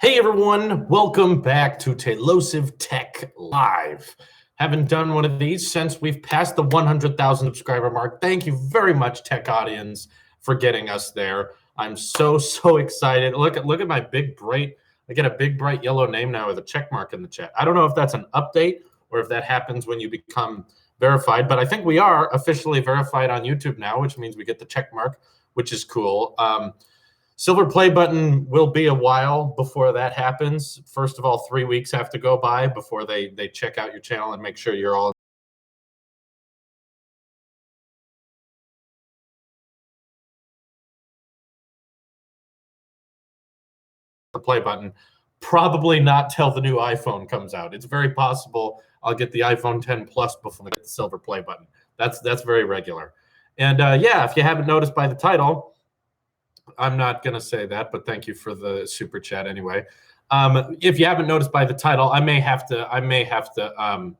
Hey everyone, welcome back to Tailosive Tech Live. Haven't done one of these since we've passed the 100,000 subscriber mark. Thank you very much, tech audience, for getting us there. I'm so excited. Look at my big bright. I get a big bright yellow name now with a check mark in the chat. I don't know if that's an update or if that happens when you become verified, but I think we are officially verified on YouTube now, which means we get the check mark, which is cool. Silver play button will be a while before that happens. First of all, 3 weeks have to go by before they check out your channel and make sure you're all the play button. Probably not till the new iPhone comes out. It's very possible I'll get the iPhone 10 Plus before I get the silver play button. That's very regular. And yeah, if you haven't noticed by the title, I'm not going to say that, but thank you for the super chat anyway. If you haven't noticed by the title, I may have to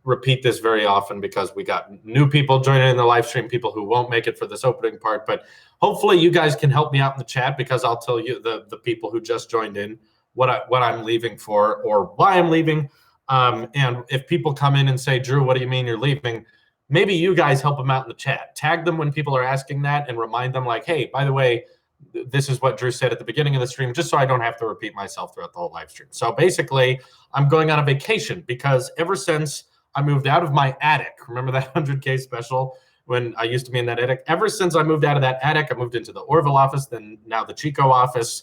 repeat this very often because we got new people joining in the live stream, people who won't make it for this opening part. But hopefully you guys can help me out in the chat, because I'll tell you the people who just joined in what I'm leaving for or why I'm leaving. And if people come in and say, Drew, what do you mean you're leaving? Maybe you guys help them out in the chat. Tag them when people are asking that and remind them like, hey, by the way, this is what Drew said at the beginning of the stream, just so I don't have to repeat myself throughout the whole live stream. So basically, I'm going on a vacation because ever since I moved out of my attic, remember that 100K special when I used to be in that attic? Ever since I moved out of that attic, I moved into the Orville office, then now the Chico office.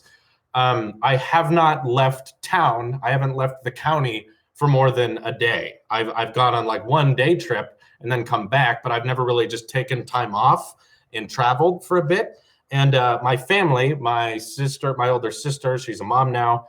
I have not left town. I haven't left the county for more than a day. I've gone on like 1 day trip and then come back, but I've never really just taken time off and traveled for a bit. And my family, my older sister, she's a mom now.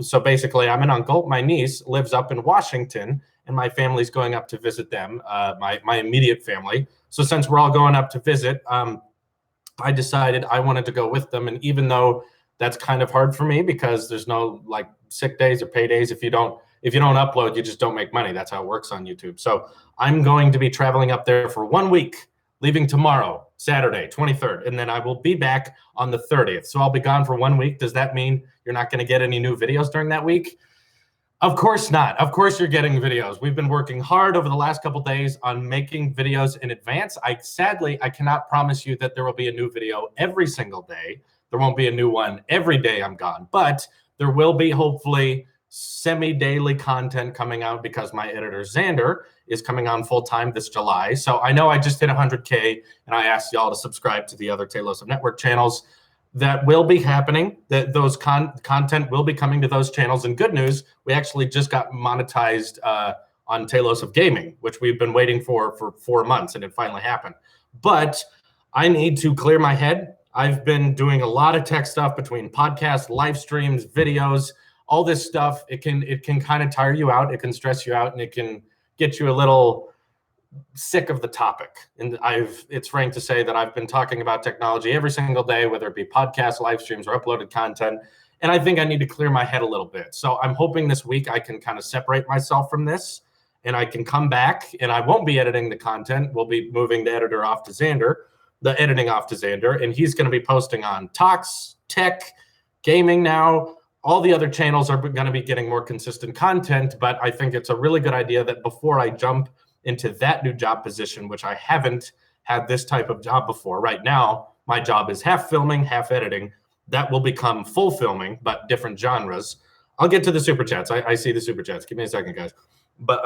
So basically I'm an uncle. My niece lives up in Washington and my family's going up to visit them, my immediate family. So since we're all going up to visit, I decided I wanted to go with them. And even though that's kind of hard for me because there's no like sick days or pay days, if you don't upload, you just don't make money. That's how it works on YouTube. So I'm going to be traveling up there for 1 week, leaving tomorrow, Saturday, 23rd, and then I will be back on the 30th. So I'll be gone for 1 week. Does that mean you're not going to get any new videos during that week? Of course not. Of course you're getting videos. We've been working hard over the last couple days on making videos in advance. Sadly, I cannot promise you that there will be a new video every single day. There won't be a new one every day I'm gone, but there will be hopefully semi-daily content coming out because my editor Xander is coming on full-time this July. So I know I just hit 100K and I asked y'all to subscribe to the other Tailosive Network channels. That will be happening. That those content will be coming to those channels. And good news, we actually just got monetized on Tailosive Gaming, which we've been waiting for 4 months, and it finally happened. But I need to clear my head. I've been doing a lot of tech stuff between podcasts, live streams, videos, all this stuff. It can kind of tire you out. It can stress you out, and it can get you a little sick of the topic. And it's frank to say that I've been talking about technology every single day, whether it be podcasts, live streams, or uploaded content. And I think I need to clear my head a little bit. So I'm hoping this week I can kind of separate myself from this and I can come back and I won't be editing the content. We'll be moving the editing off to Xander, and he's going to be posting on Talks, Tech, Gaming now. All the other channels are going to be getting more consistent content, but I think it's a really good idea that before I jump into that new job position, which I haven't had this type of job before. Right now, my job is half filming, half editing. That will become full filming, but different genres. I'll get to the super chats. I see the super chats. Give me a second, guys. But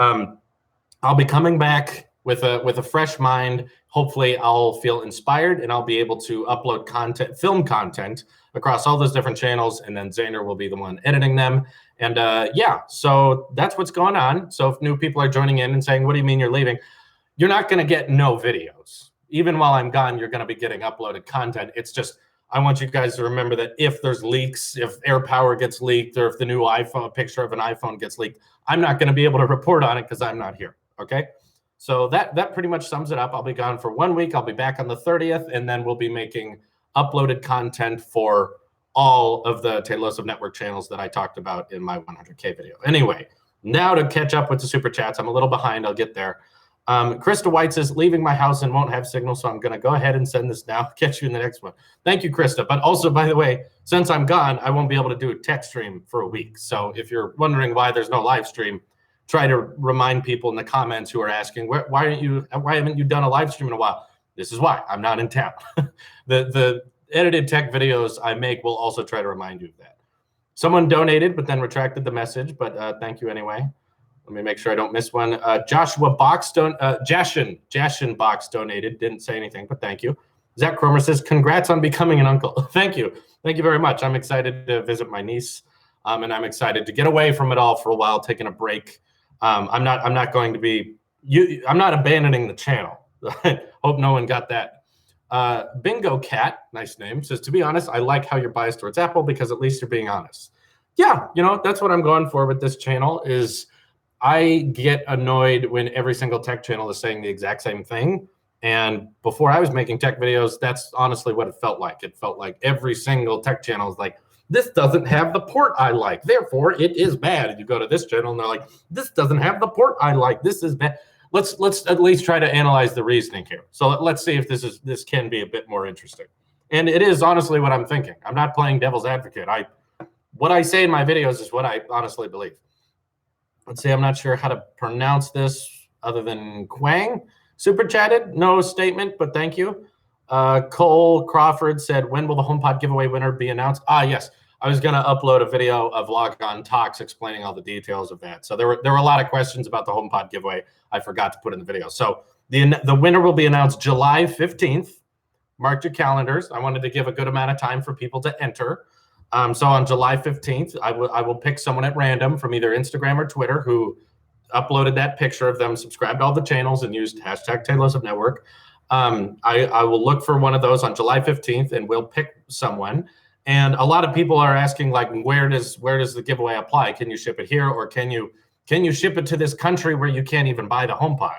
I'll be coming back with a fresh mind. Hopefully, I'll feel inspired and I'll be able to upload content, film content across all those different channels, and then Xander will be the one editing them. And yeah, so that's what's going on. So if new people are joining in and saying, what do you mean you're leaving? You're not going to get no videos. Even while I'm gone, you're going to be getting uploaded content. It's just, I want you guys to remember that if there's leaks, if AirPower gets leaked, or if the new iPhone, picture of an iPhone gets leaked, I'm not going to be able to report on it because I'm not here, okay? So that pretty much sums it up. I'll be gone for 1 week. I'll be back on the 30th, and then we'll be making uploaded content for all of the Tailosive Network channels that I talked about in my 100K video. Anyway, now to catch up with the super chats. I'm a little behind. I'll get there. Krista White says, leaving my house and won't have signal, so I'm going to go ahead and send this now. Catch you in the next one. Thank you, Krista. But also, by the way, since I'm gone, I won't be able to do a tech stream for a week. So if you're wondering why there's no live stream, try to remind people in the comments who are asking, why haven't you done a live stream in a while? This is why. I'm not in town. The edited tech videos I make will also try to remind you of that. Someone donated, but then retracted the message, but thank you anyway. Let me make sure I don't miss one. Joshua Box, Jashin Box donated. Didn't say anything, but thank you. Zach Cromer says, congrats on becoming an uncle. Thank you. Thank you very much. I'm excited to visit my niece, and I'm excited to get away from it all for a while, taking a break. I'm not going to be, I'm not abandoning the channel. Hope no one got that. Bingo Cat, nice name, says, to be honest, I like how you're biased towards Apple because at least you're being honest. Yeah, that's what I'm going for with this channel is I get annoyed when every single tech channel is saying the exact same thing. And before I was making tech videos, that's honestly what it felt like. It felt like every single tech channel is like, this doesn't have the port I like, therefore it is bad. And you go to this channel and they're like, this doesn't have the port I like, this is bad. Let's at least try to analyze the reasoning here. So let's see if this can be a bit more interesting. And it is honestly what I'm thinking. I'm not playing devil's advocate. What I say in my videos is what I honestly believe. Let's see, I'm not sure how to pronounce this other than Quang. Super chatted, no statement, but thank you. Cole Crawford said, when will the HomePod giveaway winner be announced? Yes, I was going to upload a video of Log On Talks explaining all the details of that. So there were a lot of questions about the HomePod giveaway I forgot to put in the video. So the winner will be announced July 15th. Mark your calendars. I wanted to give a good amount of time for people to enter. So on July 15th, I will pick someone at random from either Instagram or Twitter who uploaded that picture of them subscribed to all the channels and used hashtag Tailosive Network. I will look for one of those on July 15th and we'll pick someone. And a lot of people are asking, like, where does the giveaway apply? Can you ship it here, or can you ship it to this country where you can't even buy the HomePod?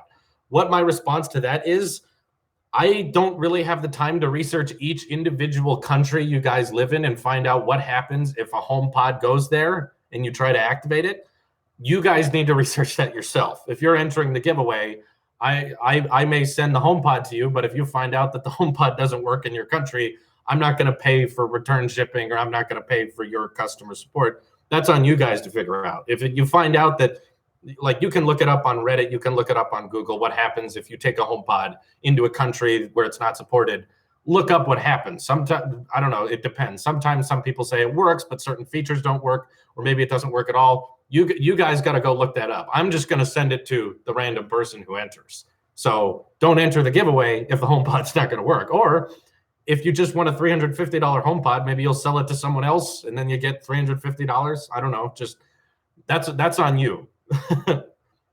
What my response to that is, I don't really have the time to research each individual country you guys live in and find out what happens if a HomePod goes there and you try to activate it. You guys need to research that yourself. If you're entering the giveaway, I may send the HomePod to you, but if you find out that the HomePod doesn't work in your country, I'm not going to pay for return shipping, or I'm not going to pay for your customer support. That's on you guys to figure out. If you find out that, like, you can look it up on Reddit, you can look it up on Google, what happens if you take a HomePod into a country where it's not supported. Look up what happens. Sometimes, I don't know, it depends. Sometimes some people say it works, but certain features don't work, or maybe it doesn't work at all. You guys got to go look that up. I'm just going to send it to the random person who enters. So don't enter the giveaway if the HomePod's not going to work. Or if you just want a $350 HomePod, maybe you'll sell it to someone else and then you get $350. I don't know. Just that's on you.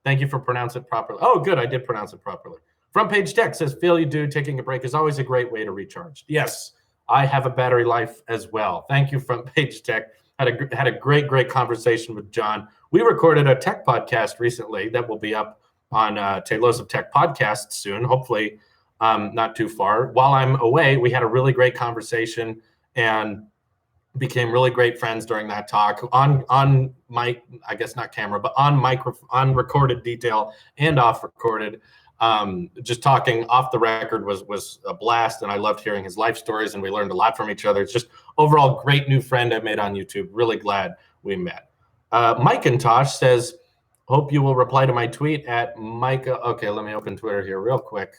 Thank you for pronouncing it properly. Oh, good. I did pronounce it properly. Front Page Tech says, feel you do. Taking a break is always a great way to recharge. Yes, I have a battery life as well. Thank you, Front Page Tech. Had a great conversation with John. We recorded a tech podcast recently that will be up on Tailosive Tech Podcast soon, hopefully not too far. While I'm away, we had a really great conversation and became really great friends during that talk on mic, I guess not camera, but on recorded detail and off recorded. Just talking off the record was a blast, and I loved hearing his life stories, and we learned a lot from each other. It's just overall great new friend I made on YouTube. Really glad we met. Mike Intosh says, hope you will reply to my tweet at Micah. Okay, let me open Twitter here real quick.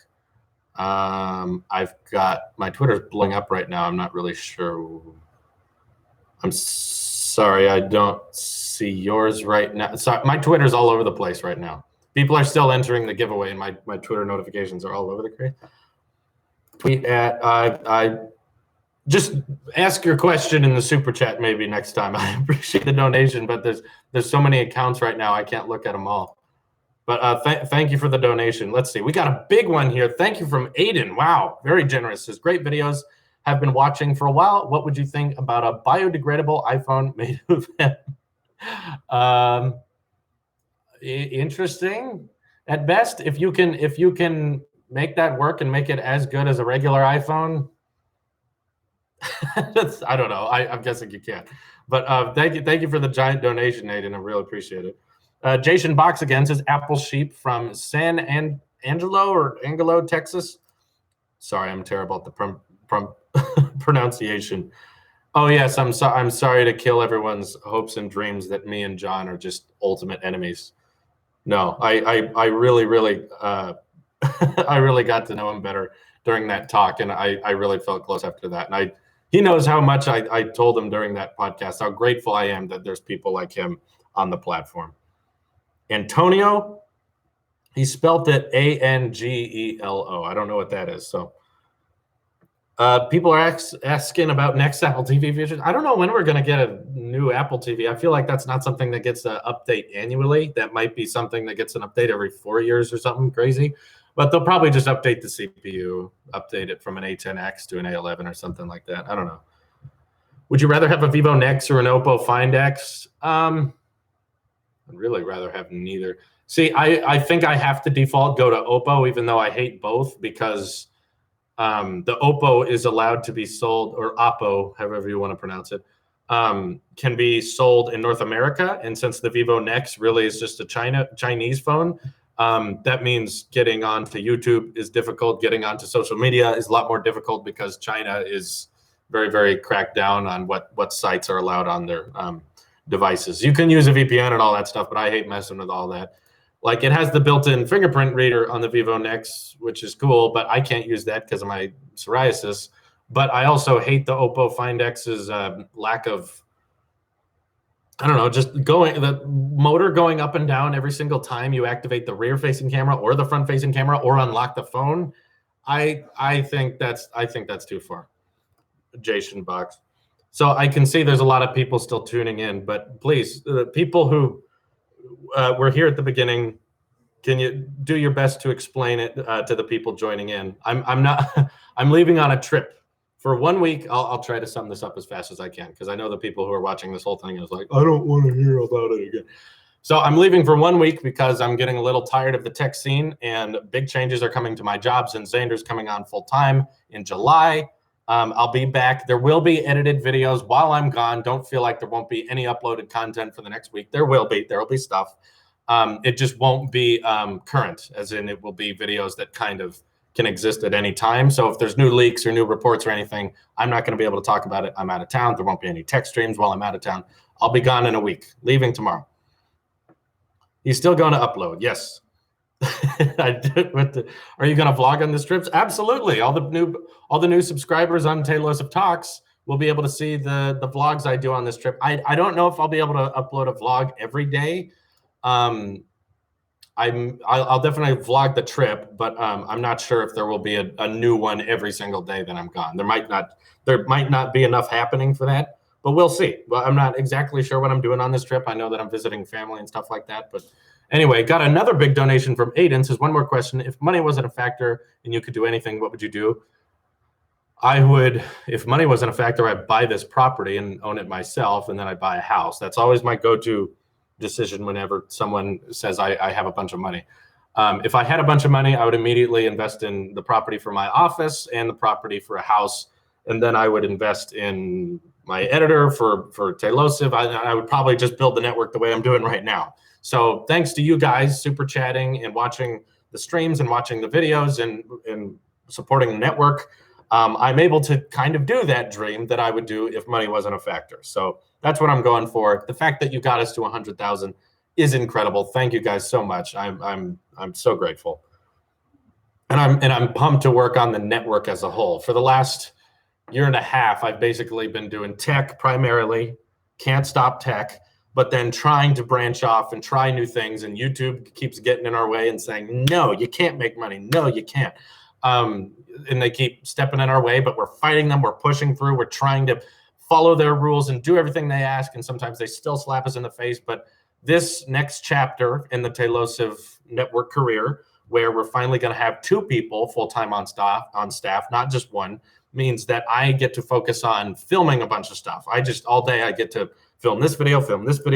I've got my Twitter's blowing up right now. I'm not really sure. I'm sorry, I don't see yours right now. Sorry, my Twitter's all over the place right now. People are still entering the giveaway, and my Twitter notifications are all over the place. Tweet at I just ask your question in the super chat maybe next time. I appreciate the donation, but there's so many accounts right now I can't look at them all. But thank you for the donation. Let's see, we got a big one here. Thank you from Aiden. Wow, very generous. Says great videos. Have been watching for a while. What would you think about a biodegradable iPhone made of hemp? Interesting at best. If you can make that work and make it as good as a regular iPhone, I don't know. I'm guessing you can. But thank you for the giant donation, Aiden. I really appreciate it. Jason Box again says Apple Sheep from San Angelo, Texas. Sorry, I'm terrible at the pronunciation. Oh yes, I'm sorry to kill everyone's hopes and dreams that me and John are just ultimate enemies. No, I really, really, I really got to know him better during that talk, and I really felt close after that. And he knows how much I told him during that podcast, how grateful I am that there's people like him on the platform. Antonio, he spelt it Angelo. I don't know what that is. So people are asking about next Apple TV features. I don't know when we're going to get a new Apple TV. I feel like that's not something that gets an update annually. That might be something that gets an update every 4 years or something crazy. But they'll probably just update the CPU, update it from an A10X to an A11 or something like that. I don't know. Would you rather have a Vivo Nex or an Oppo Find X? I'd really rather have neither. See, I think I have to default go to Oppo, even though I hate both, because the Oppo is allowed to be sold, or Oppo, however you want to pronounce it, can be sold in North America. And since the Vivo Nex really is just a Chinese phone, that means getting onto YouTube is difficult. Getting onto social media is a lot more difficult because China is very, very cracked down on what sites are allowed on their devices. You can use a VPN and all that stuff, but I hate messing with all that. Like, it has the built-in fingerprint reader on the Vivo Nex, which is cool, but I can't use that because of my psoriasis. But I also hate the Oppo Find X's lack of, I don't know, just the motor going up and down every single time you activate the rear-facing camera or the front-facing camera or unlock the phone. I think that's too far. Jason Box. So I can see there's a lot of people still tuning in, but please, people who were here at the beginning, can you do your best to explain it to the people joining in? I'm not. I'm leaving on a trip for 1 week. I'll try to sum this up as fast as I can, because I know the people who are watching this whole thing is like, I don't want to hear about it again. So I'm leaving for 1 week because I'm getting a little tired of the tech scene, and big changes are coming to my job since Xander's coming on full time in July. I'll be back. There will be edited videos while I'm gone. Don't feel like there won't be any uploaded content for the next week. There will be stuff. It just won't be current, as in it will be videos that kind of can exist at any time. So if there's new leaks or new reports or anything, I'm not going to be able to talk about it. I'm out of town. There won't be any tech streams while I'm out of town. I'll be gone in a week, leaving tomorrow. He's still going to upload. Yes. I did. Are you going to vlog on the trips? Absolutely. All the new subscribers on Tailosive Talks will be able to see the vlogs I do on this trip. I don't know if I'll be able to upload a vlog every day. I'll definitely vlog the trip, but I'm not sure if there will be a new one every single day that I'm gone. There might not be enough happening for that, but we'll see. Well, I'm not exactly sure what I'm doing on this trip. I know that I'm visiting family and stuff like that, but anyway, got another big donation from Aiden. Says, one more question. If money wasn't a factor and you could do anything, what would you do? I would, if money wasn't a factor, I'd buy this property and own it myself, and then I'd buy a house. That's always my go-to decision whenever someone says I have a bunch of money. If I had a bunch of money, I would immediately invest in the property for my office and the property for a house, and then I would invest in my editor for Tailosive. I would probably just build the network the way I'm doing right now. So thanks to you guys super chatting and watching the streams and watching the videos and supporting the network, I'm able to kind of do that dream that I would do if money wasn't a factor. So that's what I'm going for. The fact that you got us to 100,000 is incredible. Thank you guys so much. I'm so grateful. And I'm pumped to work on the network as a whole. For the last year and a half, I've basically been doing tech primarily, can't stop tech, but then trying to branch off and try new things. And YouTube keeps getting in our way and saying, no, you can't make money. No, you can't. And they keep stepping in our way, but we're fighting them. We're pushing through. We're trying to follow their rules and do everything they ask. And sometimes they still slap us in the face. But this next chapter in the Tailosive network career, where we're finally going to have 2 people full-time on staff, not just one, means that I get to focus on filming a bunch of stuff. All day I get to film this video,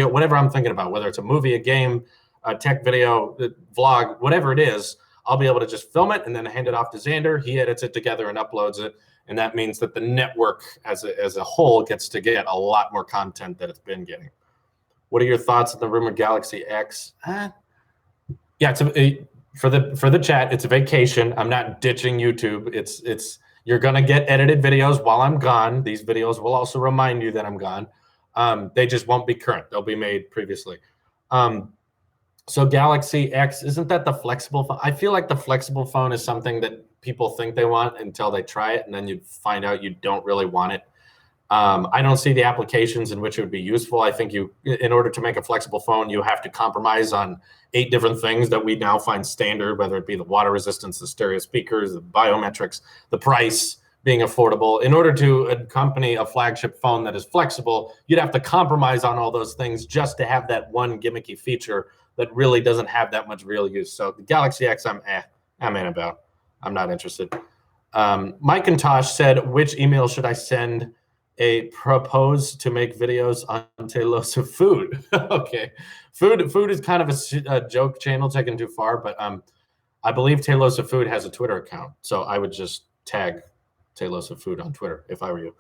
whatever I'm thinking about, whether it's a movie, a game, a tech video, a vlog, whatever it is. I'll be able to just film it and then hand it off to Xander. He edits it together and uploads it. And that means that the network as a whole gets to get a lot more content that it's been getting. What are your thoughts on the rumored Galaxy X? Yeah, for the chat, it's a vacation. I'm not ditching YouTube. You're gonna get edited videos while I'm gone. These videos will also remind you that I'm gone. They just won't be current. They'll be made previously. So Galaxy X, isn't that the flexible phone? I feel like the flexible phone is something that people think they want until they try it, and then you find out you don't really want it. I don't see the applications in which it would be useful. I think in order to make a flexible phone, you have to compromise on 8 different things that we now find standard, whether it be the water resistance, the stereo speakers, the biometrics, the price being affordable. In order to accompany a flagship phone that is flexible, you'd have to compromise on all those things just to have that one gimmicky feature that really doesn't have that much real use. So the Galaxy X, I'm in about. I'm not interested. Mike and Tosh said, which email should I send a propose to make videos on Tailosive Food? Okay. Food is kind of a joke channel taken too far, but I believe Tailosive Food has a Twitter account. So I would just tag Tailosive Food on Twitter if I were you.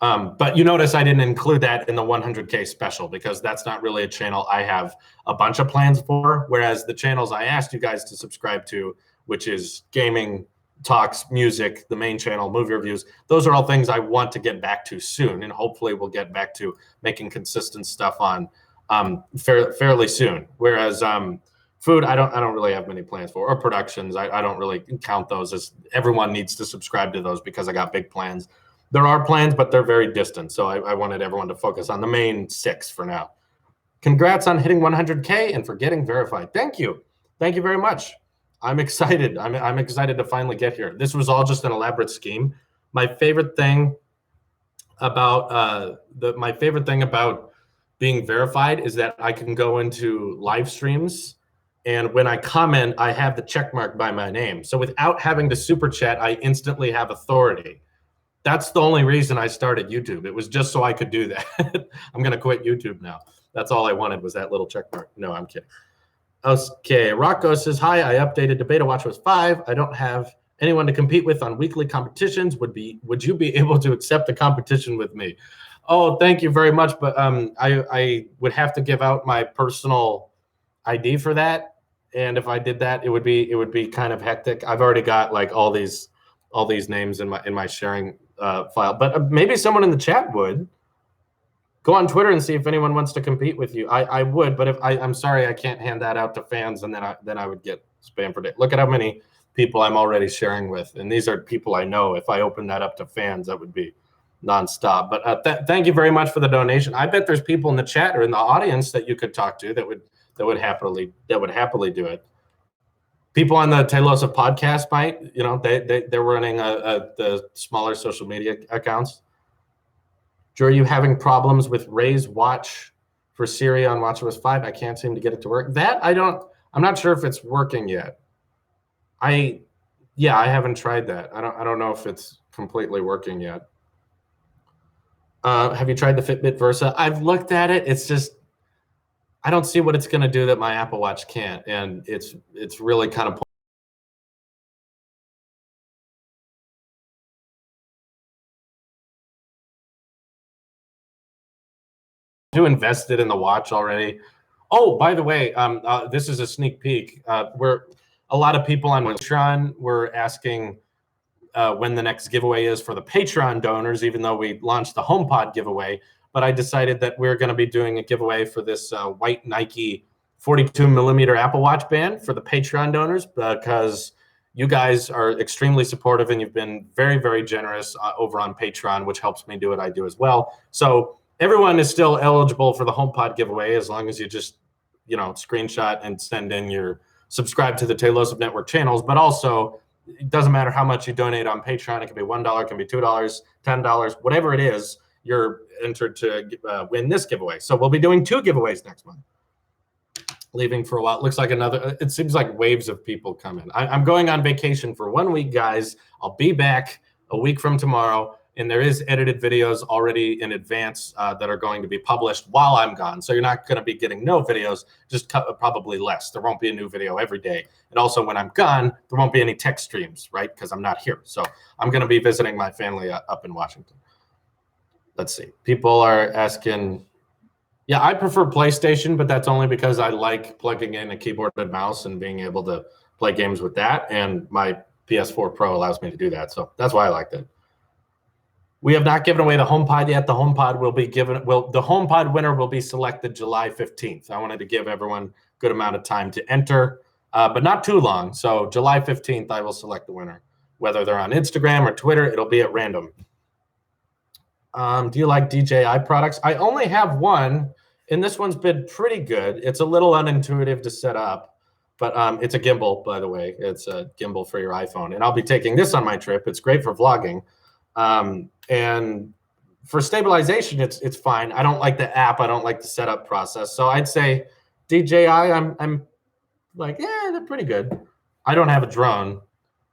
But you notice I didn't include that in the 100K special because that's not really a channel I have a bunch of plans for. Whereas the channels I asked you guys to subscribe to, which is gaming, talks, music, the main channel, movie reviews, those are all things I want to get back to soon. And hopefully we'll get back to making consistent stuff on fairly soon. Whereas food, I don't really have many plans for, or productions. I don't really count those as everyone needs to subscribe to those because I got big plans. There are plans, but they're very distant. So I wanted everyone to focus on the main 6 for now. Congrats on hitting 100K and for getting verified. Thank you. Thank you very much. I'm excited. I'm excited to finally get here. This was all just an elaborate scheme. My favorite thing about being verified is that I can go into live streams, and when I comment, I have the check mark by my name. So without having to super chat, I instantly have authority. That's the only reason I started YouTube. It was just so I could do that. I'm going to quit YouTube now. That's all I wanted was that little check mark. No, I'm kidding. Okay, Rocco says, hi, I updated to Beta WatchOS 5. I don't have anyone to compete with on weekly competitions. Would you be able to accept a competition with me? Oh, thank you very much. But I would have to give out my personal ID for that. And if I did that, it would be kind of hectic. I've already got like all these names in my sharing file, but maybe someone in the chat would. Go on Twitter and see if anyone wants to compete with you. I would, but I'm sorry, I can't hand that out to fans, and then I would get spam for it. Look at how many people I'm already sharing with, and these are people I know. If I open that up to fans, that would be nonstop. But thank you very much for the donation. I bet there's people in the chat or in the audience that you could talk to that would happily do it. People on the Tailosive podcast might, they're running the smaller social media accounts. Drew, are you having problems with Ray's watch for Siri on WatchOS 5? I can't seem to get it to work. I'm not sure if it's working yet. I haven't tried that. I don't know if it's completely working yet. Have you tried the Fitbit Versa? I've looked at it. It's just, I don't see what it's going to do that my Apple Watch can't. And it's really kind of invested in the watch already. Oh, by the way, this is a sneak peek. Where a lot of people on Patreon were asking when the next giveaway is for the Patreon donors, even though we launched the HomePod giveaway. But I decided that we're going to be doing a giveaway for this white Nike 42mm Apple Watch band for the Patreon donors because you guys are extremely supportive and you've been very, very generous over on Patreon, which helps me do what I do as well. So everyone is still eligible for the HomePod giveaway as long as you just, screenshot and send in your subscribe to the Tailosive Network channels. But also, it doesn't matter how much you donate on Patreon. It can be $1, it can be $2, $10, whatever it is. You're entered to win this giveaway. So we'll be doing 2 giveaways next month. Leaving for a while. It looks like it seems like waves of people coming. I'm going on vacation for 1 week, guys. I'll be back a week from tomorrow. And there is edited videos already in advance that are going to be published while I'm gone. So you're not going to be getting no videos, just probably less. There won't be a new video every day. And also when I'm gone, there won't be any tech streams, right? Because I'm not here. So I'm going to be visiting my family up in Washington. Let's see. People are asking, yeah, I prefer PlayStation, but that's only because I like plugging in a keyboard and mouse and being able to play games with that, and my PS4 Pro allows me to do that. So that's why I liked it. We have not given away the HomePod yet. The HomePod will be given. The HomePod winner will be selected July 15th. I wanted to give everyone a good amount of time to enter, but not too long. So July 15th, I will select the winner. Whether they're on Instagram or Twitter, it'll be at random. Do you like DJI products? I only have one, and this one's been pretty good. It's a little unintuitive to set up, but it's a gimbal, by the way. It's a gimbal for your iPhone, and I'll be taking this on my trip. It's great for vlogging. And for stabilization, it's fine. I don't like the app. I don't like the setup process. So I'd say DJI, I'm like, yeah, they're pretty good. I don't have a drone.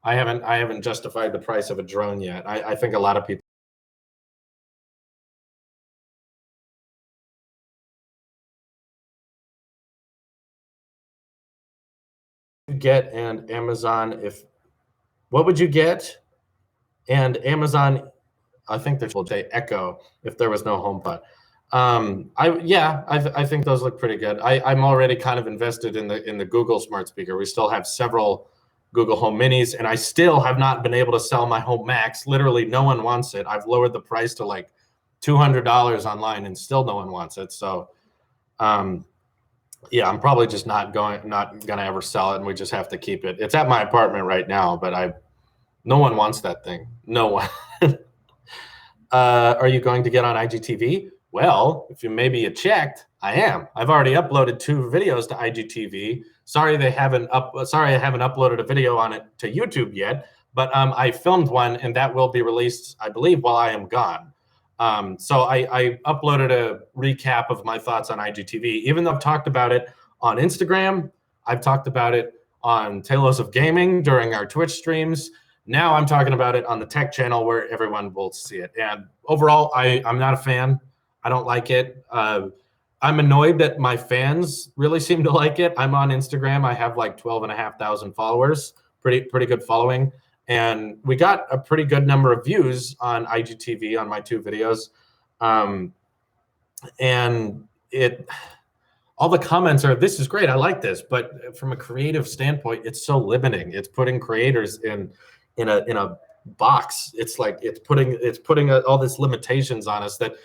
I haven't justified the price of a drone yet. I think a lot of people get, and Amazon, what would you get? And Amazon, I think there's will say Echo if there was no HomePod. I think those look pretty good. I'm already kind of invested in the Google smart speaker. We still have several Google Home Minis, and I still have not been able to sell my Home Max. Literally, no one wants it. I've lowered the price to like $200 online, and still no one wants it. So, yeah, I'm probably just not gonna ever sell it, and we just have to keep it. It's at my apartment right now, but no one wants that thing. No one. Are you going to get on IGTV? Well, if you checked, I am. I've already uploaded 2 videos to IGTV. Sorry I haven't uploaded a video on it to YouTube yet, but I filmed one, and that will be released, I believe, while I am gone. So I uploaded a recap of my thoughts on IGTV. Even though I've talked about it on Instagram, I've talked about it on Tailosive Gaming during our Twitch streams. Now I'm talking about it on the tech channel where everyone will see it. And overall, I'm not a fan. I don't like it. I'm annoyed that my fans really seem to like it. I'm on Instagram. I have like 12,500 followers, pretty good following. And we got a pretty good number of views on IGTV on my 2 videos. And all the comments are, this is great, I like this. But from a creative standpoint, it's so limiting. It's putting creators in a box. It's like it's putting all these limitations on us that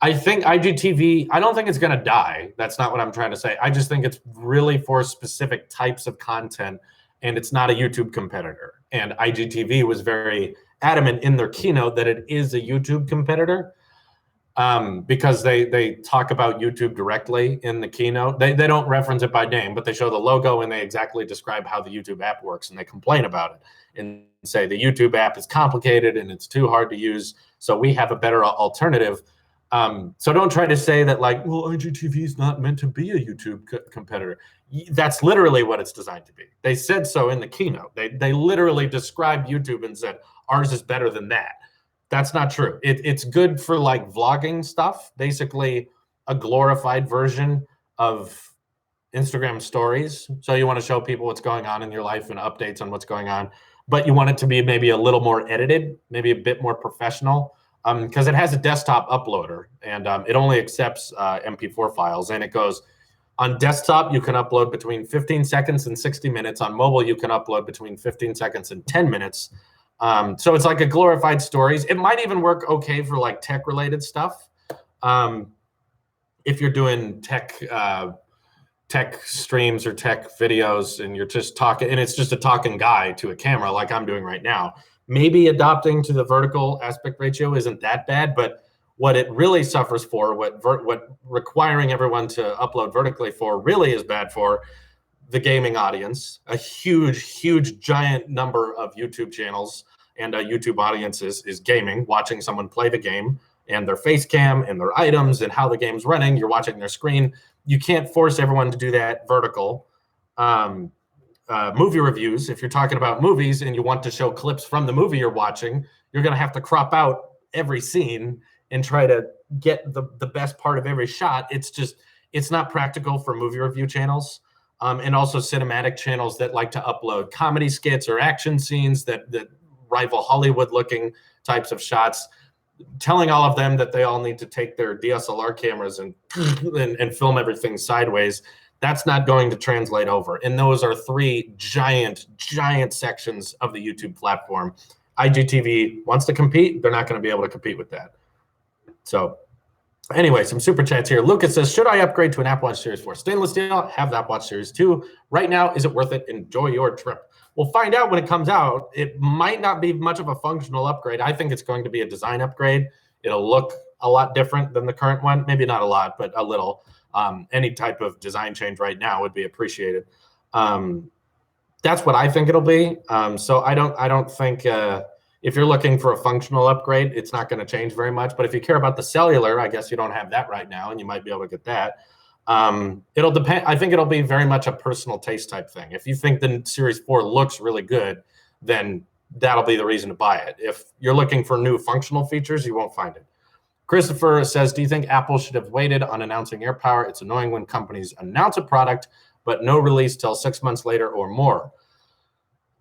I think IGTV, I don't think it's going to die. That's not what I'm trying to say. I just think it's really for specific types of content, and it's not a YouTube competitor. And IGTV was very adamant in their keynote that it is a YouTube competitor, because they talk about YouTube directly in the keynote. They don't reference it by name, but they show the logo and they exactly describe how the YouTube app works, and they complain about it and say the YouTube app is complicated and it's too hard to use, so we have a better alternative. So don't try to say that like, well, IGTV is not meant to be a YouTube competitor. That's literally what it's designed to be. They said so in the keynote. They literally described YouTube and said, ours is better than that. That's not true. It's good for like vlogging stuff, basically a glorified version of Instagram stories. So you want to show people what's going on in your life and updates on what's going on, but you want it to be maybe a little more edited, maybe a bit more professional, because it has a desktop uploader, and it only accepts MP4 files, and it goes on desktop, you can upload between 15 seconds and 60 minutes. On mobile, you can upload between 15 seconds and 10 minutes. So it's like a glorified stories. It might even work okay for like tech related stuff. If you're doing tech streams or tech videos and you're just talking, and it's just a talking guy to a camera like I'm doing right now, maybe adopting to the vertical aspect ratio isn't that bad. But what it really suffers for, what requiring everyone to upload vertically for really is bad for the gaming audience. A huge giant number of YouTube channels and a YouTube audience is gaming, watching someone play the game, and their face cam and their items and how the game's running. You're watching their screen. You can't force everyone to do that vertical. Movie reviews, if you're talking about movies and you want to show clips from the movie you're watching, you're going to have to crop out every scene and try to get the best part of every shot. It's not practical for movie review channels, and also cinematic channels that like to upload comedy skits or action scenes that rival Hollywood looking types of shots. Telling all of them that they all need to take their DSLR cameras and film everything sideways, That's not going to translate over. And those are three giant sections of the YouTube platform. IGTV wants to compete. They're not going to be able to compete with that. So anyway, some super chats here. Lucas says, should I upgrade to an Apple Watch Series 4? Stainless steel, have the Apple Watch Series 2. Right now, is it worth it? Enjoy your trip. We'll find out when it comes out. It might not be much of a functional upgrade. I think it's going to be a design upgrade. It'll look a lot different than the current one. Maybe not a lot, but a little. Any type of design change right now would be appreciated. That's what I think it'll be. So I don't think if you're looking for a functional upgrade, it's not going to change very much. But if you care about the cellular, I guess you don't have that right now, and you might be able to get that. It'll depend. I think it'll be very much a personal taste type thing. If you think the Series 4 looks really good, then that'll be the reason to buy it. If you're looking for new functional features, you won't find it. Christopher says, do you think Apple should have waited on announcing AirPower? It's annoying when companies announce a product, but no release till 6 months later or more.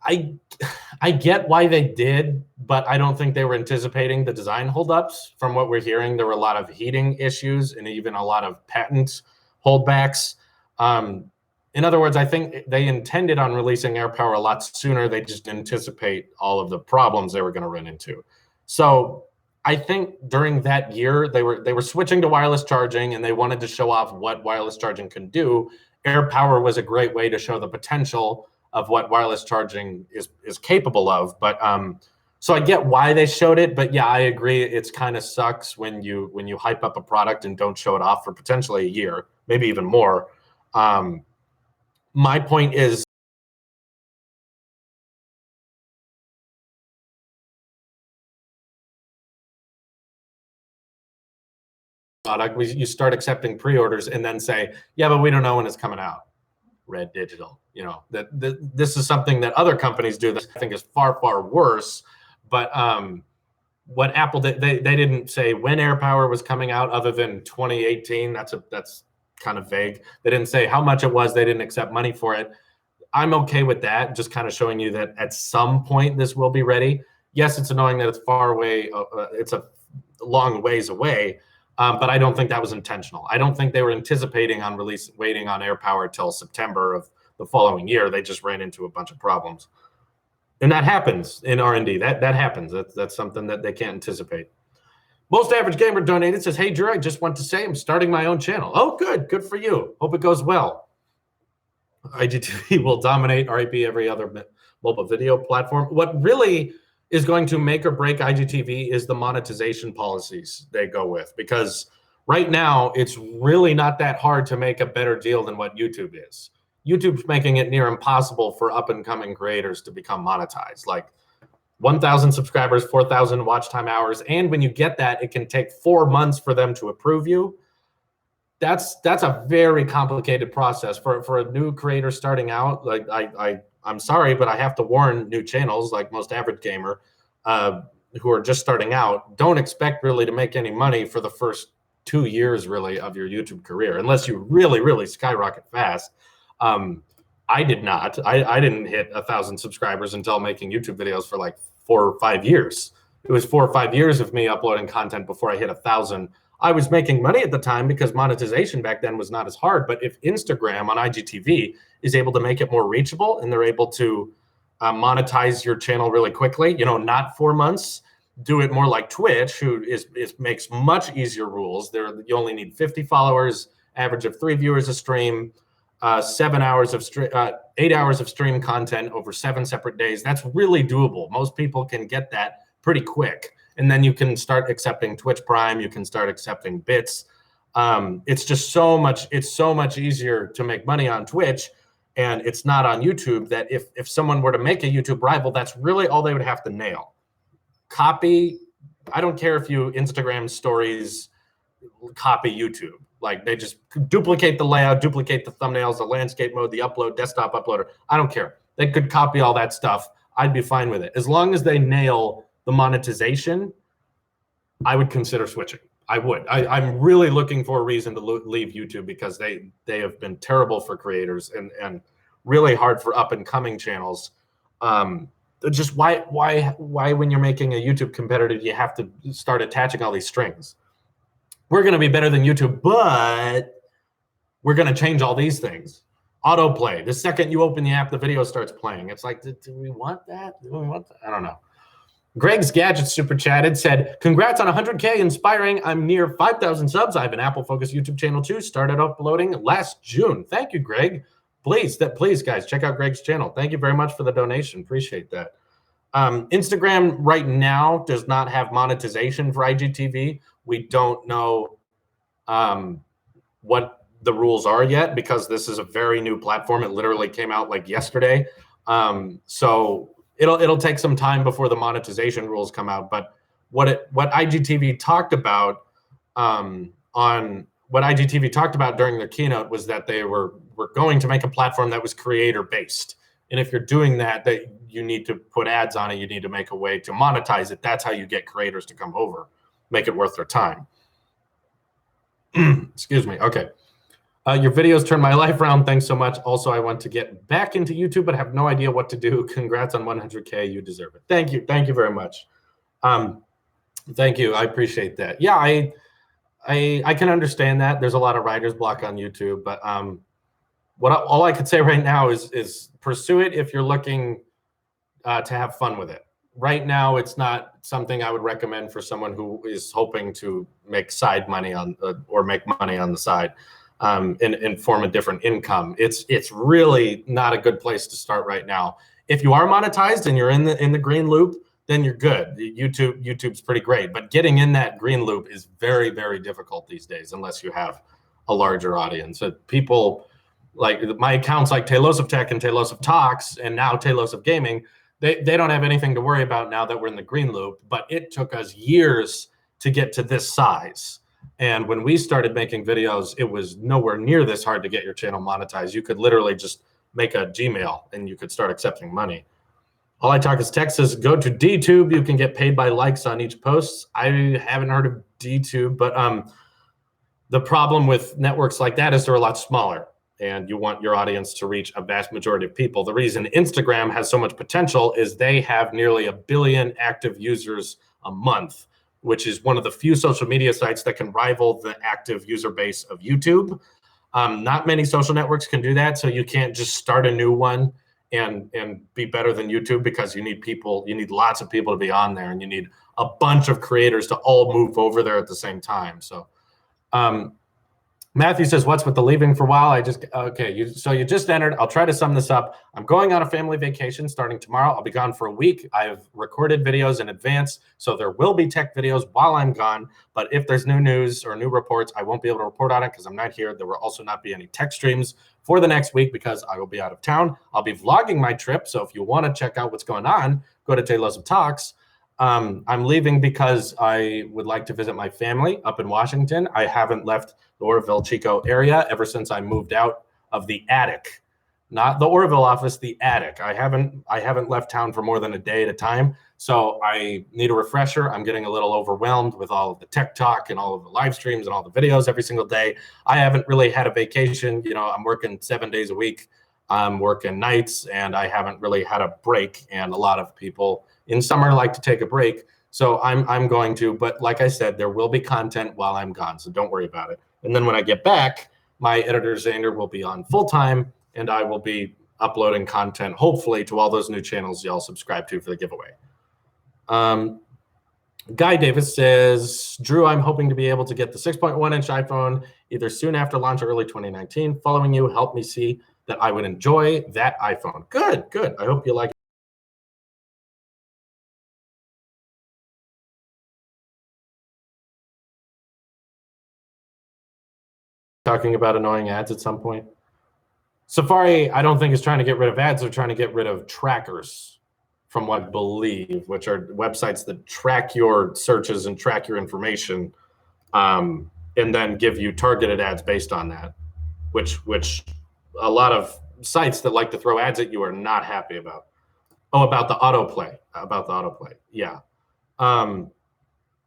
I get why they did, but I don't think they were anticipating the design holdups. From what we're hearing, there were a lot of heating issues and even a lot of patent holdbacks. In other words, I think they intended on releasing AirPower a lot sooner. They just didn't anticipate all of the problems they were going to run into. So I think during that year, they were switching to wireless charging, and they wanted to show off what wireless charging can do. AirPower was a great way to show the potential of what wireless charging is capable of. But so I get why they showed it, but yeah, I agree. It's kind of sucks when you hype up a product and don't show it off for potentially a year, maybe even more. My point is, product, you start accepting pre-orders and then say, yeah, but we don't know when it's coming out. Red Digital, that this is something that other companies do that I think is far worse. But what Apple did, they didn't say when AirPower was coming out, other than 2018. That's kind of vague. They didn't say how much it was. They didn't accept money for it. I'm okay with that. Just kind of showing you that at some point this will be ready. Yes, it's annoying that it's far away. It's a long ways away. But I don't think that was intentional. I don't think they were anticipating on waiting on AirPower till September of the following year. They just ran into a bunch of problems. And that happens in R&D. That happens. That's something that they can't anticipate. Most Average Gamer donated, says, hey, Drew, I just want to say I'm starting my own channel. Oh, good for you. Hope it goes well. IGTV will dominate REP every other mobile video platform. What really is going to make or break IGTV is the monetization policies they go with, because right now it's really not that hard to make a better deal than what YouTube is. YouTube's making it near impossible for up and coming creators to become monetized. Like 1,000 subscribers, 4,000 watch time hours. And when you get that, it can take 4 months for them to approve you. That's a very complicated process for a new creator starting out. Like I'm sorry, but I have to warn new channels like Most Average Gamer who are just starting out, don't expect really to make any money for the first 2 years really of your YouTube career, unless you really skyrocket fast. I did not. I didn't hit 1,000 subscribers until making YouTube videos for like 4 or 5 years. It was 4 or 5 years of me uploading content before I hit 1,000. I was making money at the time because monetization back then was not as hard. But if Instagram on IGTV is able to make it more reachable and they're able to monetize your channel really quickly, not 4 months, do it more like Twitch, who makes much easier rules. You only need 50 followers, average of 3 viewers a stream, 8 hours of stream content over 7 separate days. That's really doable. Most people can get that pretty quick. And then you can start accepting Twitch Prime. You can start accepting bits. It's just so much easier to make money on Twitch, and it's not on YouTube. That if someone were to make a YouTube rival, that's really all they would have to nail. Copy. I don't care if you Instagram stories copy YouTube. Like they just duplicate the layout, duplicate the thumbnails, the landscape mode, the upload, desktop uploader. I don't care. They could copy all that stuff. I'd be fine with it. As long as they nail the monetization, I would consider switching. I would. I'm really looking for a reason to leave YouTube, because they have been terrible for creators and really hard for up and coming channels. Just why when you're making a YouTube competitor, you have to start attaching all these strings? We're going to be better than YouTube, but we're going to change all these things. Autoplay. The second you open the app, the video starts playing. It's like, do we want that? Do we want that? I don't know. Greg's Gadget super chatted, said, congrats on 100K, inspiring. I'm near 5,000 subs. I have an Apple Focus YouTube channel too. Started uploading last June. Thank you, Greg. Please, guys, check out Greg's channel. Thank you very much for the donation. Appreciate that. Instagram right now does not have monetization for IGTV. We don't know what the rules are yet because this is a very new platform. It literally came out like yesterday. So it'll take some time before the monetization rules come out. But what IGTV talked about during their keynote was that they were going to make a platform that was creator based. And if you're doing that you need to put ads on it. You need to make a way to monetize it. That's how you get creators to come over, make it worth their time. Excuse me. Okay. Your videos turned my life around. Thanks so much. Also, I want to get back into YouTube, but have no idea what to do. Congrats on 100K. You deserve it. Thank you. Thank you very much. Thank you. I appreciate that. Yeah, I can understand that. There's a lot of writer's block on YouTube, but all I could say right now is pursue it if you're looking to have fun with it. Right now, it's not something I would recommend for someone who is hoping to make side money or make money on the side and form a different income. It's really not a good place to start right now. If you are monetized and you're in the green loop, then you're good. YouTube's pretty great, but getting in that green loop is very, very difficult these days unless you have a larger audience. So people like my accounts like Tailosive Tech and Tailosive Talks and now Tailosive Gaming, they don't have anything to worry about now that we're in the green loop, but it took us years to get to this size. And when we started making videos, it was nowhere near this hard to get your channel monetized. You could literally just make a Gmail and you could start accepting money. All I Talk is Tech says, go to DTube. You can get paid by likes on each post. I haven't heard of DTube, but the problem with networks like that is they're a lot smaller. And you want your audience to reach a vast majority of people. The reason Instagram has so much potential is they have nearly 1 billion active users a month, which is one of the few social media sites that can rival the active user base of YouTube. Not many social networks can do that, so you can't just start a new one and be better than YouTube because you need people, you need lots of people to be on there, and you need a bunch of creators to all move over there at the same time. So Matthew says, what's with the leaving for a while? So you just entered. I'll try to sum this up. I'm going on a family vacation starting tomorrow. I'll be gone for a week. I've recorded videos in advance, so there will be tech videos while I'm gone. But if there's new news or new reports, I won't be able to report on it because I'm not here. There will also not be any tech streams for the next week because I will be out of town. I'll be vlogging my trip, so if you want to check out what's going on, go to Tailosive Talks. I'm leaving because I would like to visit my family up in Washington. I haven't left the Oroville, Chico area ever since I moved out of the attic, not the Oroville office, the attic. I haven't left town for more than a day at a time. So I need a refresher. I'm getting a little overwhelmed with all of the tech talk and all of the live streams and all the videos every single day. I haven't really had a vacation. You know, I'm working 7 days a week. I'm working nights and I haven't really had a break. And a lot of people in summer like to take a break. So I'm going to, but like I said, there will be content while I'm gone. So don't worry about it. And then when I get back, my editor Xander will be on full time and I will be uploading content, hopefully to all those new channels y'all subscribe to for the giveaway. Guy Davis says, Drew, I'm hoping to be able to get the 6.1-inch iPhone either soon after launch or early 2019. Following you helped me see that I would enjoy that iPhone. Good, good. I hope you like it. Talking about annoying ads at some point. Safari, I don't think is trying to get rid of ads. They're trying to get rid of trackers, from what I believe, which are websites that track your searches and track your information, and then give you targeted ads based on that, which a lot of sites that like to throw ads at you are not happy about. Oh, about the autoplay. Yeah.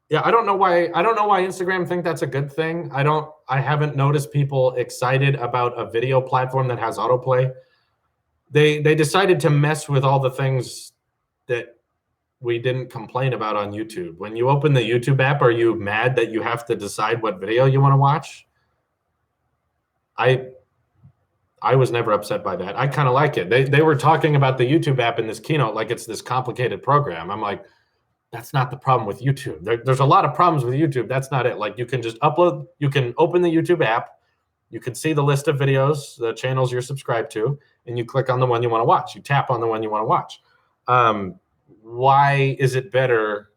Yeah, I don't know why Instagram think that's a good thing. I haven't noticed people excited about a video platform that has autoplay. They decided to mess with all the things that we didn't complain about on YouTube. When you open the YouTube app, are you mad that you have to decide what video you want to watch? I was never upset by that. I kind of like it. They were talking about the YouTube app in this keynote like it's this complicated program. I'm like, that's not the problem with YouTube. There's a lot of problems with YouTube. That's not it. Like, you can just upload, you can open the YouTube app, you can see the list of videos, the channels you're subscribed to, and you click on the one you want to watch. You tap on the one you want to watch. Why is it better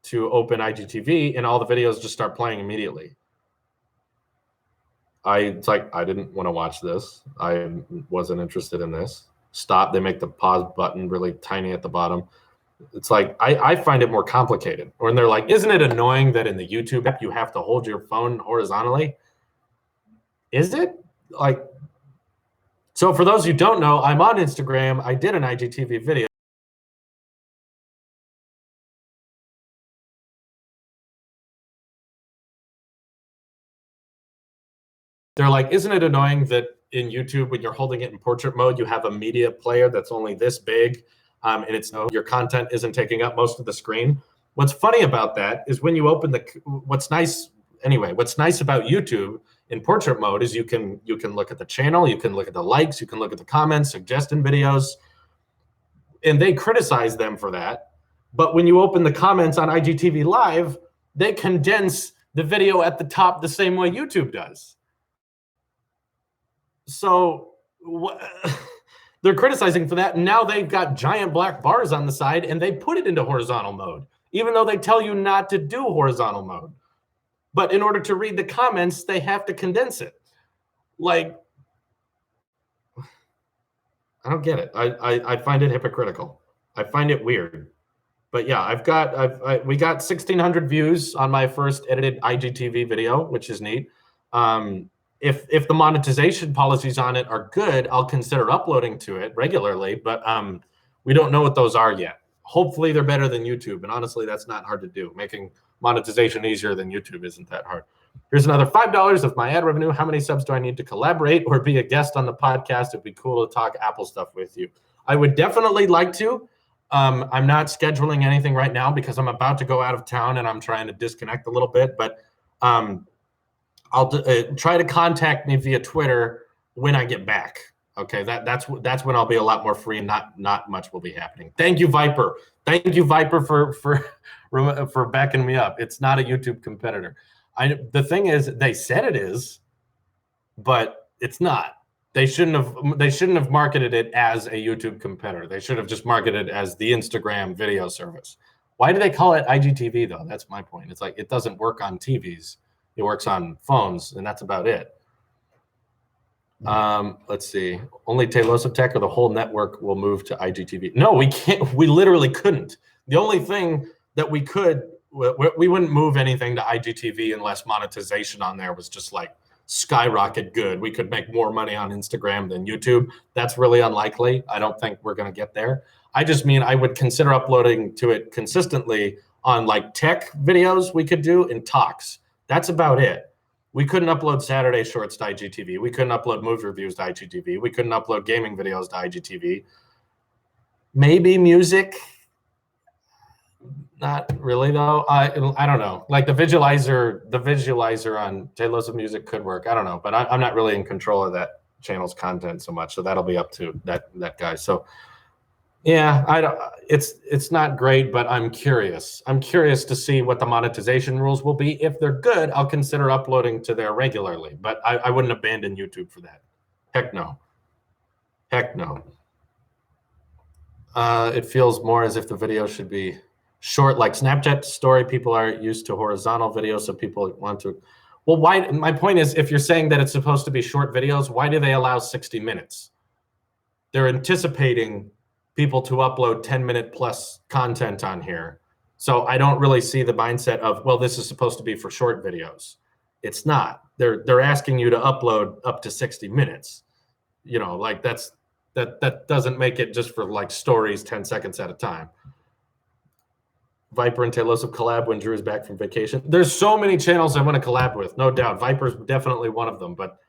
to open IGTV and all the videos just start playing immediately? It's like, I didn't want to watch this. I wasn't interested in this. Stop. They make the pause button really tiny at the bottom. It's like, I find it more complicated. When they're like, isn't it annoying that in the YouTube app you have to hold your phone horizontally? Is it? Like, so for those who don't know, I'm on Instagram. I did an IGTV video. They're like, isn't it annoying that in YouTube, when you're holding it in portrait mode, you have a media player that's only this big, and it's your content isn't taking up most of the screen? What's funny about that is when you open what's nice about YouTube in portrait mode is you can look at the channel, you can look at the likes, you can look at the comments, suggested videos, and they criticize them for that. But when you open the comments on IGTV Live, they condense the video at the top the same way YouTube does. So they're criticizing for that. And now they've got giant black bars on the side and they put it into horizontal mode, even though they tell you not to do horizontal mode. But in order to read the comments, they have to condense it. Like, I don't get it. I find it hypocritical. I find it weird. But yeah, we got 1,600 views on my first edited IGTV video, which is neat. If the monetization policies on it are good, I'll consider uploading to it regularly, but we don't know what those are yet. Hopefully they're better than YouTube, and honestly, that's not hard to do. Making monetization easier than YouTube isn't that hard. Here's another $5 of my ad revenue. How many subs do I need to collaborate or be a guest on the podcast? It'd be cool to talk Apple stuff with you. I would definitely like to. I'm not scheduling anything right now because I'm about to go out of town and I'm trying to disconnect a little bit, but I'll try to contact me via Twitter when I get back. Okay, that's when I'll be a lot more free and not much will be happening. Thank you, Viper. Thank you, Viper, for backing me up. It's not a YouTube competitor. The thing is, they said it is, but it's not. They shouldn't have marketed it as a YouTube competitor. They should have just marketed it as the Instagram video service. Why do they call it IGTV though? That's my point. It's like, it doesn't work on TVs. It works on phones, and that's about it. Let's see. Only Tailosive Tech or the whole network will move to IGTV. No, we can't. We literally couldn't. The only thing that we wouldn't move anything to IGTV unless monetization on there was just like skyrocket good. We could make more money on Instagram than YouTube. That's really unlikely. I don't think we're going to get there. I just mean I would consider uploading to it consistently on like tech videos we could do in talks. That's about it. We couldn't upload Saturday Shorts to IGTV. We couldn't upload movie reviews to IGTV. We couldn't upload gaming videos to IGTV. Maybe music. Not really though. I don't know. Like the visualizer on Tailosive Music could work. I don't know, but I'm not really in control of that channel's content so much. So that'll be up to that guy. So yeah, it's not great, but I'm curious. I'm curious to see what the monetization rules will be. If they're good, I'll consider uploading to there regularly, but I wouldn't abandon YouTube for that. Heck no. Heck no. It feels more as if the video should be short, like Snapchat story. People are used to horizontal videos, so people want to. Well, why? My point is, if you're saying that it's supposed to be short videos, why do they allow 60 minutes? They're anticipating people to upload 10-minute plus content on here. So I don't really see the mindset of, well, this is supposed to be for short videos. It's not. They're asking you to upload up to 60 minutes. You know, like that doesn't make it just for like stories 10 seconds at a time. Viper and Tailosive collab when Drew is back from vacation. There's so many channels I want to collab with, no doubt. Viper's definitely one of them, but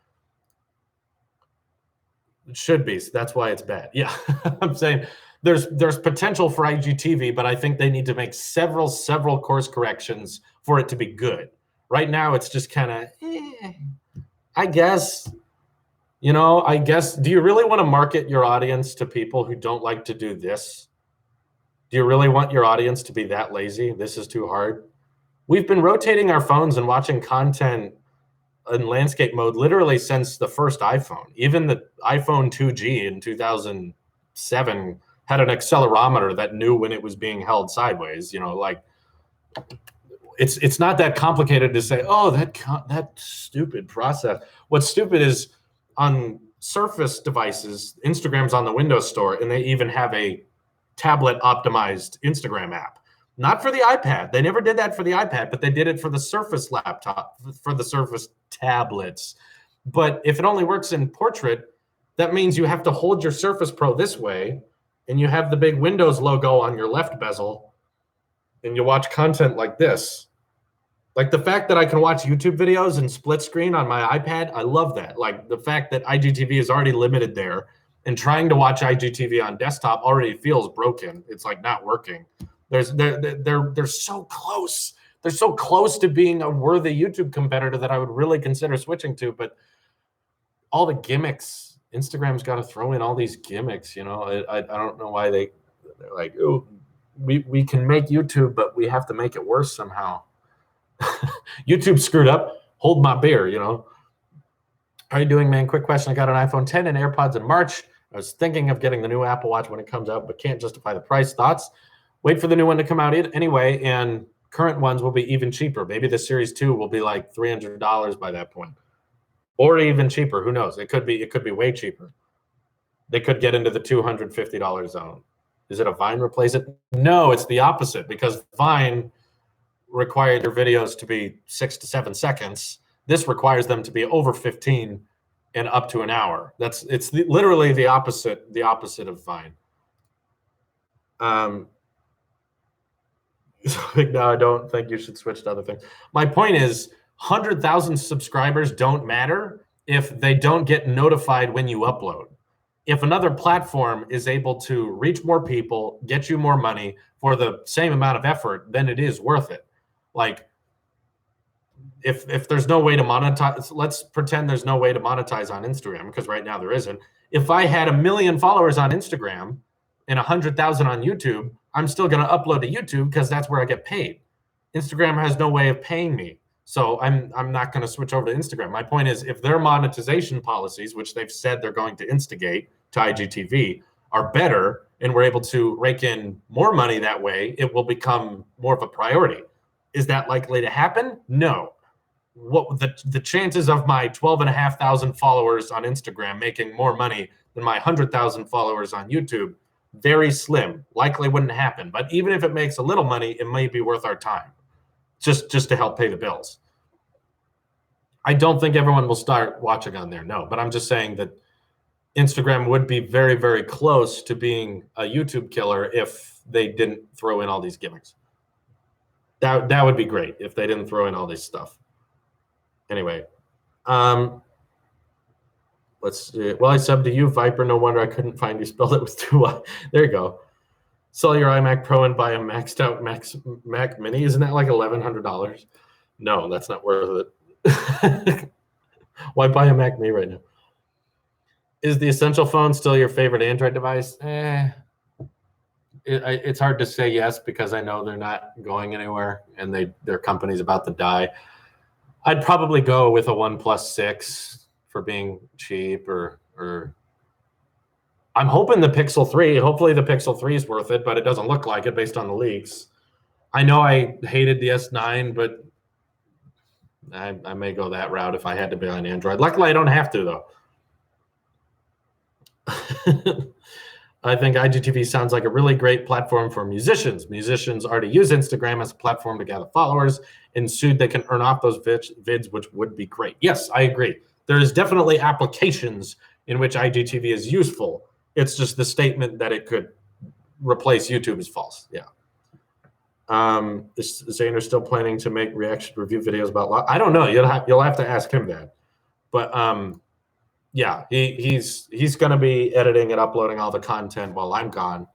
it should be. So that's why it's bad. Yeah, I'm saying there's potential for IGTV, but I think they need to make several course corrections for it to be good. Right now, it's just kind of, I guess. You know, I guess, do you really want to market your audience to people who don't like to do this? Do you really want your audience to be that lazy? This is too hard. We've been rotating our phones and watching content in landscape mode literally since the first iPhone. Even the iPhone 2G in 2007 had an accelerometer that knew when it was being held sideways. You know, like it's not that complicated to say, oh, that stupid process. What's stupid is on Surface devices, Instagram's on the Windows Store, and they even have a tablet optimized Instagram app. Not for the iPad. They never did that for the iPad, but they did it for the Surface laptop, for the Surface tablets. But if it only works in portrait, that means you have to hold your Surface Pro this way, and you have the big Windows logo on your left bezel, and you watch content like this. Like the fact that I can watch YouTube videos in split screen on my iPad, I love that. Like the fact that IGTV is already limited there, and trying to watch IGTV on desktop already feels broken. It's like not working. They're so close. They're so close to being a worthy YouTube competitor that I would really consider switching to. But all the gimmicks, Instagram's got to throw in all these gimmicks. You know, I don't know why they're like, oh, we can make YouTube, but we have to make it worse somehow. YouTube screwed up. Hold my beer, you know. How are you doing, man? Quick question. I got an iPhone 10 and AirPods in March. I was thinking of getting the new Apple Watch when it comes out, but can't justify the price. Thoughts? Wait for the new one to come out anyway, and current ones will be even cheaper. Maybe the Series 2 will be like $300 by that point, or even cheaper. Who knows? It could be way cheaper. They could get into the $250 zone. Is it a Vine replacement? No, it's the opposite, because Vine required their videos to be 6 to 7 seconds. This requires them to be over 15 and up to an hour. It's literally the opposite of Vine. No, I don't think you should switch to other things. My point is 100,000 subscribers don't matter if they don't get notified when you upload. If another platform is able to reach more people, get you more money for the same amount of effort, then it is worth it. Like, if there's no way to monetize, let's pretend there's no way to monetize on Instagram, because right now there isn't. If I had 1 million followers on Instagram and 100,000 on YouTube, I'm still going to upload to YouTube because that's where I get paid. Instagram has no way of paying me, so I'm not going to switch over to Instagram. My point is, if their monetization policies, which they've said they're going to instigate to IGTV, are better and we're able to rake in more money that way, it will become more of a priority. Is that likely to happen? No. What the chances of my 12,500 followers on Instagram making more money than my 100,000 followers on YouTube? Very slim. Likely wouldn't happen. But even if it makes a little money, it may be worth our time, just to help pay the bills. I don't think everyone will start watching on there, no. But I'm just saying that Instagram would be very, very close to being a YouTube killer if they didn't throw in all these gimmicks. That would be great if they didn't throw in all this stuff. Anyway, let's see. Well, I subbed to you, Viper. No wonder I couldn't find you. Spelled it with 2 I. There you go. Sell your iMac Pro and buy a maxed out Mac Mini. Isn't that like $1,100? No, that's not worth it. Why buy a Mac Mini right now? Is the Essential phone still your favorite Android device? It's hard to say yes, because I know they're not going anywhere and their company's about to die. I'd probably go with a OnePlus 6 for being cheap, or I'm hoping the Pixel 3. Hopefully the Pixel 3 is worth it, but it doesn't look like it based on the leaks. I know I hated the S9, but I may go that route if I had to be on Android. Luckily, I don't have to, though. I think IGTV sounds like a really great platform for musicians. Musicians already use Instagram as a platform to gather followers, and soon they can earn off those vids, which would be great. Yes, I agree. There is definitely applications in which IGTV is useful. It's just the statement that it could replace YouTube is false. Yeah. Is Zaner still planning to make reaction review videos about? I don't know. You'll have to ask him that. But yeah, he's going to be editing and uploading all the content while I'm gone.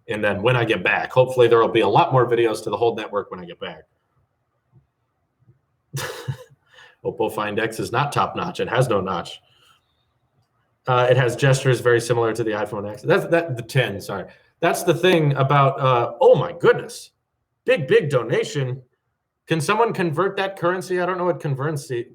And then when I get back, hopefully there will be a lot more videos to the whole network when I get back. Oppo Find X is not top notch. It has no notch. It has gestures very similar to the iPhone X. That's the 10. Sorry, that's the thing about. Oh my goodness, big donation. Can someone convert that currency? I don't know what currency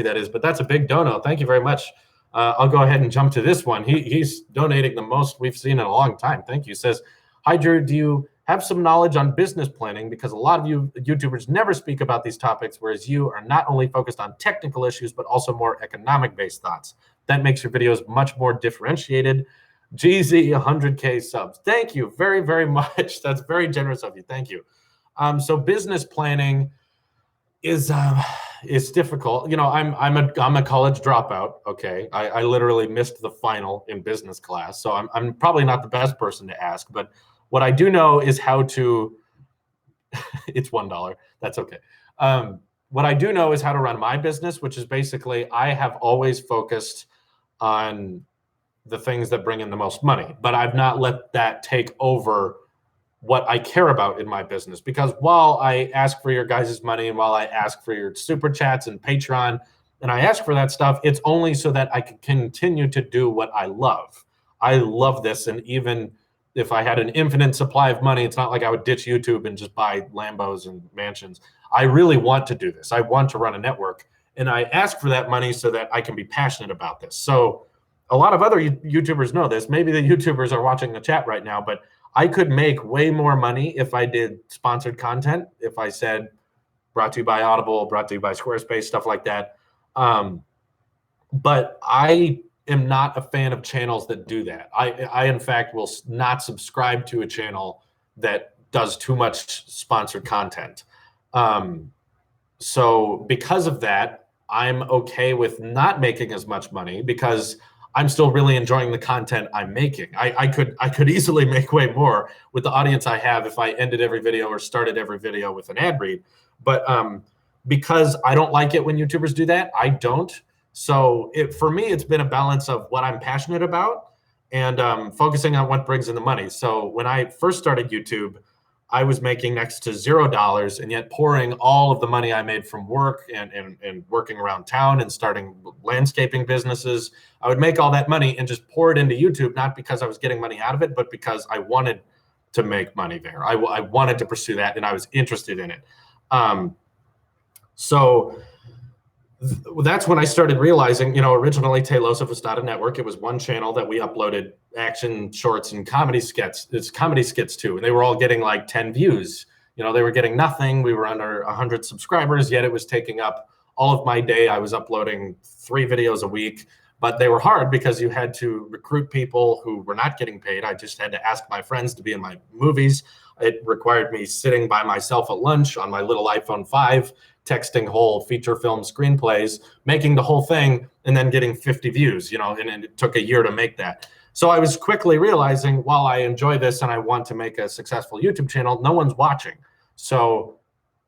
that is, but that's a big dono. Thank you very much. I'll go ahead and jump to this one. He's donating the most we've seen in a long time. Thank you. Says, hi Drew, do you have some knowledge on business planning? Because a lot of you YouTubers never speak about these topics, whereas you are not only focused on technical issues, but also more economic-based thoughts. That makes your videos much more differentiated. GZ 100K subs. Thank you very much. That's very generous of you. Thank you. So business planning is difficult. You know, I'm a college dropout. Okay, I literally missed the final in business class, so I'm probably not the best person to ask. But what I do know is how to. It's $1. That's okay. What I do know is how to run my business, which is basically I have always focused on the things that bring in the most money, but I've not let that take over what I care about in my business. Because while I ask for your guys' money and while I ask for your super chats and Patreon, and I ask for that stuff, it's only so that I can continue to do what I love. I love this. And even if I had an infinite supply of money, it's not like I would ditch YouTube and just buy Lambos and mansions. I really want to do this. I want to run a network. And I ask for that money so that I can be passionate about this. So a lot of other YouTubers know this. Maybe the YouTubers are watching the chat right now, but I could make way more money if I did sponsored content, if I said brought to you by Audible, brought to you by Squarespace, stuff like that. But I am not a fan of channels that do that. I in fact, will not subscribe to a channel that does too much sponsored content. So because of that, I'm okay with not making as much money because I'm still really enjoying the content I'm making. I could easily make way more with the audience I have if I ended every video or started every video with an ad read. But because I don't like it when YouTubers do that, I don't. So for me, it's been a balance of what I'm passionate about and focusing on what brings in the money. So when I first started YouTube, I was making next to $0 and yet pouring all of the money I made from work and working around town and starting landscaping businesses. I would make all that money and just pour it into YouTube, not because I was getting money out of it, but because I wanted to make money there. I wanted to pursue that and I was interested in it. So that's when I started realizing, you know, originally Tailosive was not a network. It was one channel that we uploaded action shorts and comedy skits. It's comedy skits too. And they were all getting like 10 views. You know, they were getting nothing. We were under 100 subscribers, yet it was taking up all of my day. I was uploading 3 videos a week, but they were hard because you had to recruit people who were not getting paid. I just had to ask my friends to be in my movies. It required me sitting by myself at lunch on my little iPhone 5, texting whole feature film screenplays, making the whole thing, and then getting 50 views, you know, and it took a year to make that. So I was quickly realizing, while I enjoy this and I want to make a successful YouTube channel, no one's watching. So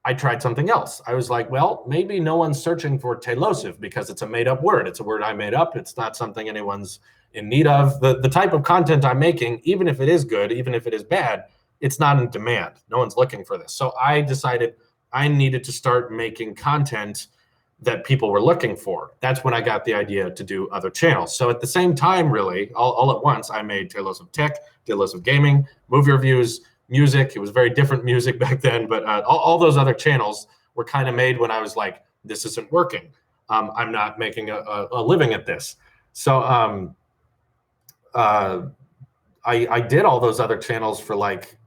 I tried something else. I was like, well, maybe no one's searching for Tailosive because it's a made up word. It's a word I made up. It's not something anyone's in need of. The type of content I'm making, even if it is good, even if it is bad, it's not in demand. No one's looking for this. So I decided I needed to start making content that people were looking for. That's when I got the idea to do other channels. So at the same time, really, all at once, I made Tailosive Tech, Tailosive Gaming, movie reviews, music. It was very different music back then, but all those other channels were kind of made when I was like, this isn't working. I'm not making a living at this. So I did all those other channels for like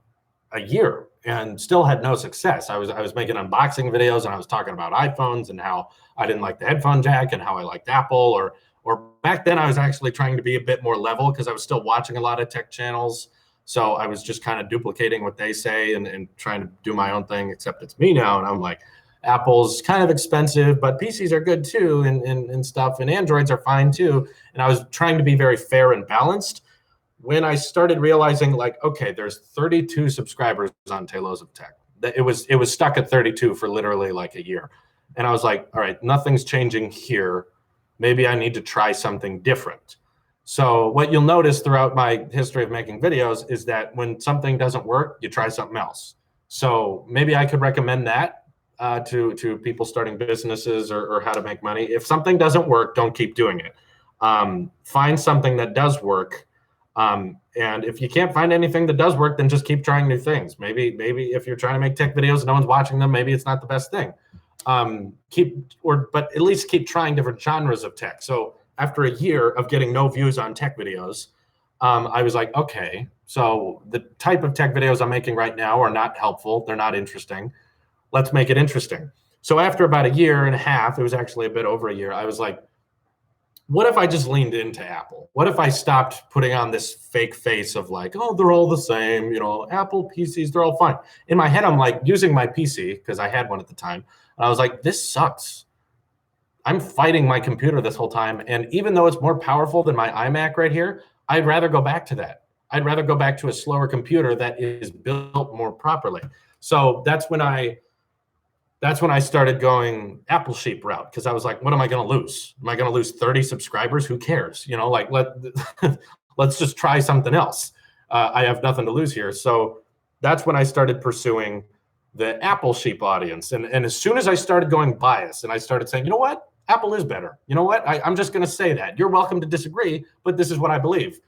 a year and still had no success. I was making unboxing videos and I was talking about iPhones and how I didn't like the headphone jack and how I liked Apple, or back then I was actually trying to be a bit more level because I was still watching a lot of tech channels. So I was just kind of duplicating what they say and trying to do my own thing, except it's me now. And I'm like, Apple's kind of expensive, but PCs are good too and stuff. And Androids are fine too. And I was trying to be very fair and balanced. When I started realizing, like, okay, there's 32 subscribers on Tailosive Tech. It was stuck at 32 for literally like a year. And I was like, all right, nothing's changing here. Maybe I need to try something different. So what you'll notice throughout my history of making videos is that when something doesn't work, you try something else. So maybe I could recommend that to people starting businesses or how to make money. If something doesn't work, don't keep doing it. Find something that does work. And if you can't find anything that does work, then just keep trying new things. Maybe if you're trying to make tech videos and no one's watching them, maybe it's not the best thing. But at least keep trying different genres of tech. So after a year of getting no views on tech videos, I was like, okay, so the type of tech videos I'm making right now are not helpful. They're not interesting. Let's make it interesting. So after about a year and a half, it was actually a bit over a year, I was like, what if I just leaned into Apple? What if I stopped putting on this fake face of like, oh, they're all the same, Apple PCs, they're all fine. In my head, I'm like using my PC because I had one at the time. And I was like, this sucks. I'm fighting my computer this whole time. And even though it's more powerful than my iMac right here, I'd rather go back to that. I'd rather go back to a slower computer that is built more properly. So that's when I started going Apple sheep route, because I was like, what am I going to lose? Am I going to lose 30 subscribers? Who cares? Let's just try something else. I have nothing to lose here. So that's when I started pursuing the Apple sheep audience. And as soon as I started going bias and I started saying, you know what? Apple is better. You know what? I'm just going to say that. You're welcome to disagree, but this is what I believe.